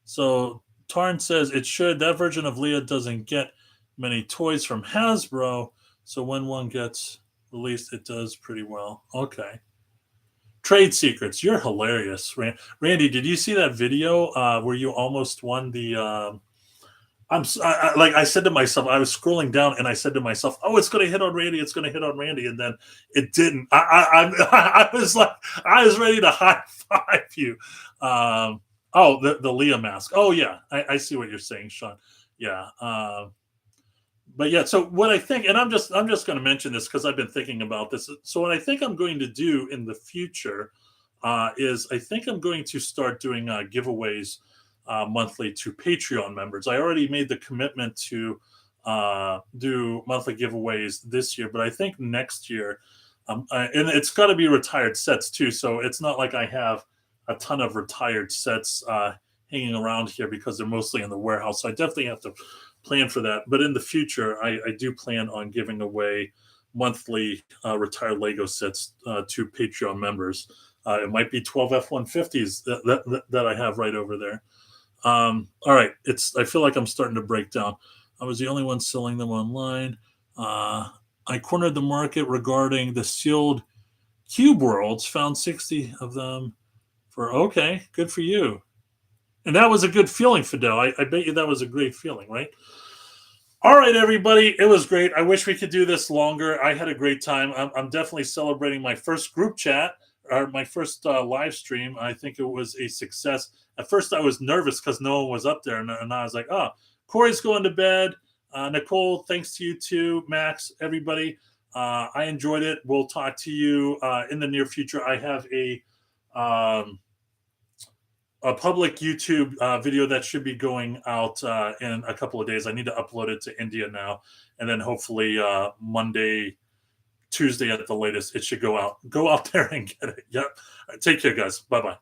So Tarn says it should. That version of Leah doesn't get many toys from Hasbro, so when one gets released, it does pretty well. Okay. Trade secrets. You're hilarious, Randy. Did you see that video where you almost won the? Like I said to myself, I was scrolling down and I said to myself, "Oh, it's going to hit on Randy. It's going to hit on Randy," and then it didn't. I was like, I was ready to high five you. Oh, the Leah mask. Oh yeah, I see what you're saying, Sean. Yeah. But yeah, so what I think, and I'm just going to mention this because I've been thinking about this. So what I think I'm going to do in the future is I think I'm going to start doing giveaways monthly to Patreon members. I already made the commitment to do monthly giveaways this year, but I think next year, and it's got to be retired sets too. So it's not like I have a ton of retired sets hanging around here because they're mostly in the warehouse. So I definitely have to plan for that. But in the future, I do plan on giving away monthly retired Lego sets to Patreon members. It might be 12 F-150s that I have right over there. All right. I feel like I'm starting to break down. I was the only one selling them online. I cornered the market regarding the sealed cube worlds, found 60 of them okay, good for you. And that was a good feeling, Fidel. I bet you that was a great feeling, right? All right, everybody. It was great. I wish we could do this longer. I had a great time. I'm definitely celebrating my first group chat or my first live stream. I think it was a success. At first, I was nervous because no one was up there. And I was like, oh, Corey's going to bed. Nicole, thanks to you too. Max, everybody. I enjoyed it. We'll talk to you in the near future. I have a public YouTube video that should be going out in a couple of days. I need to upload it to India now, and then hopefully Monday, Tuesday at the latest, it should go out. Go out there and get it. Yep. Take care, guys. Bye bye.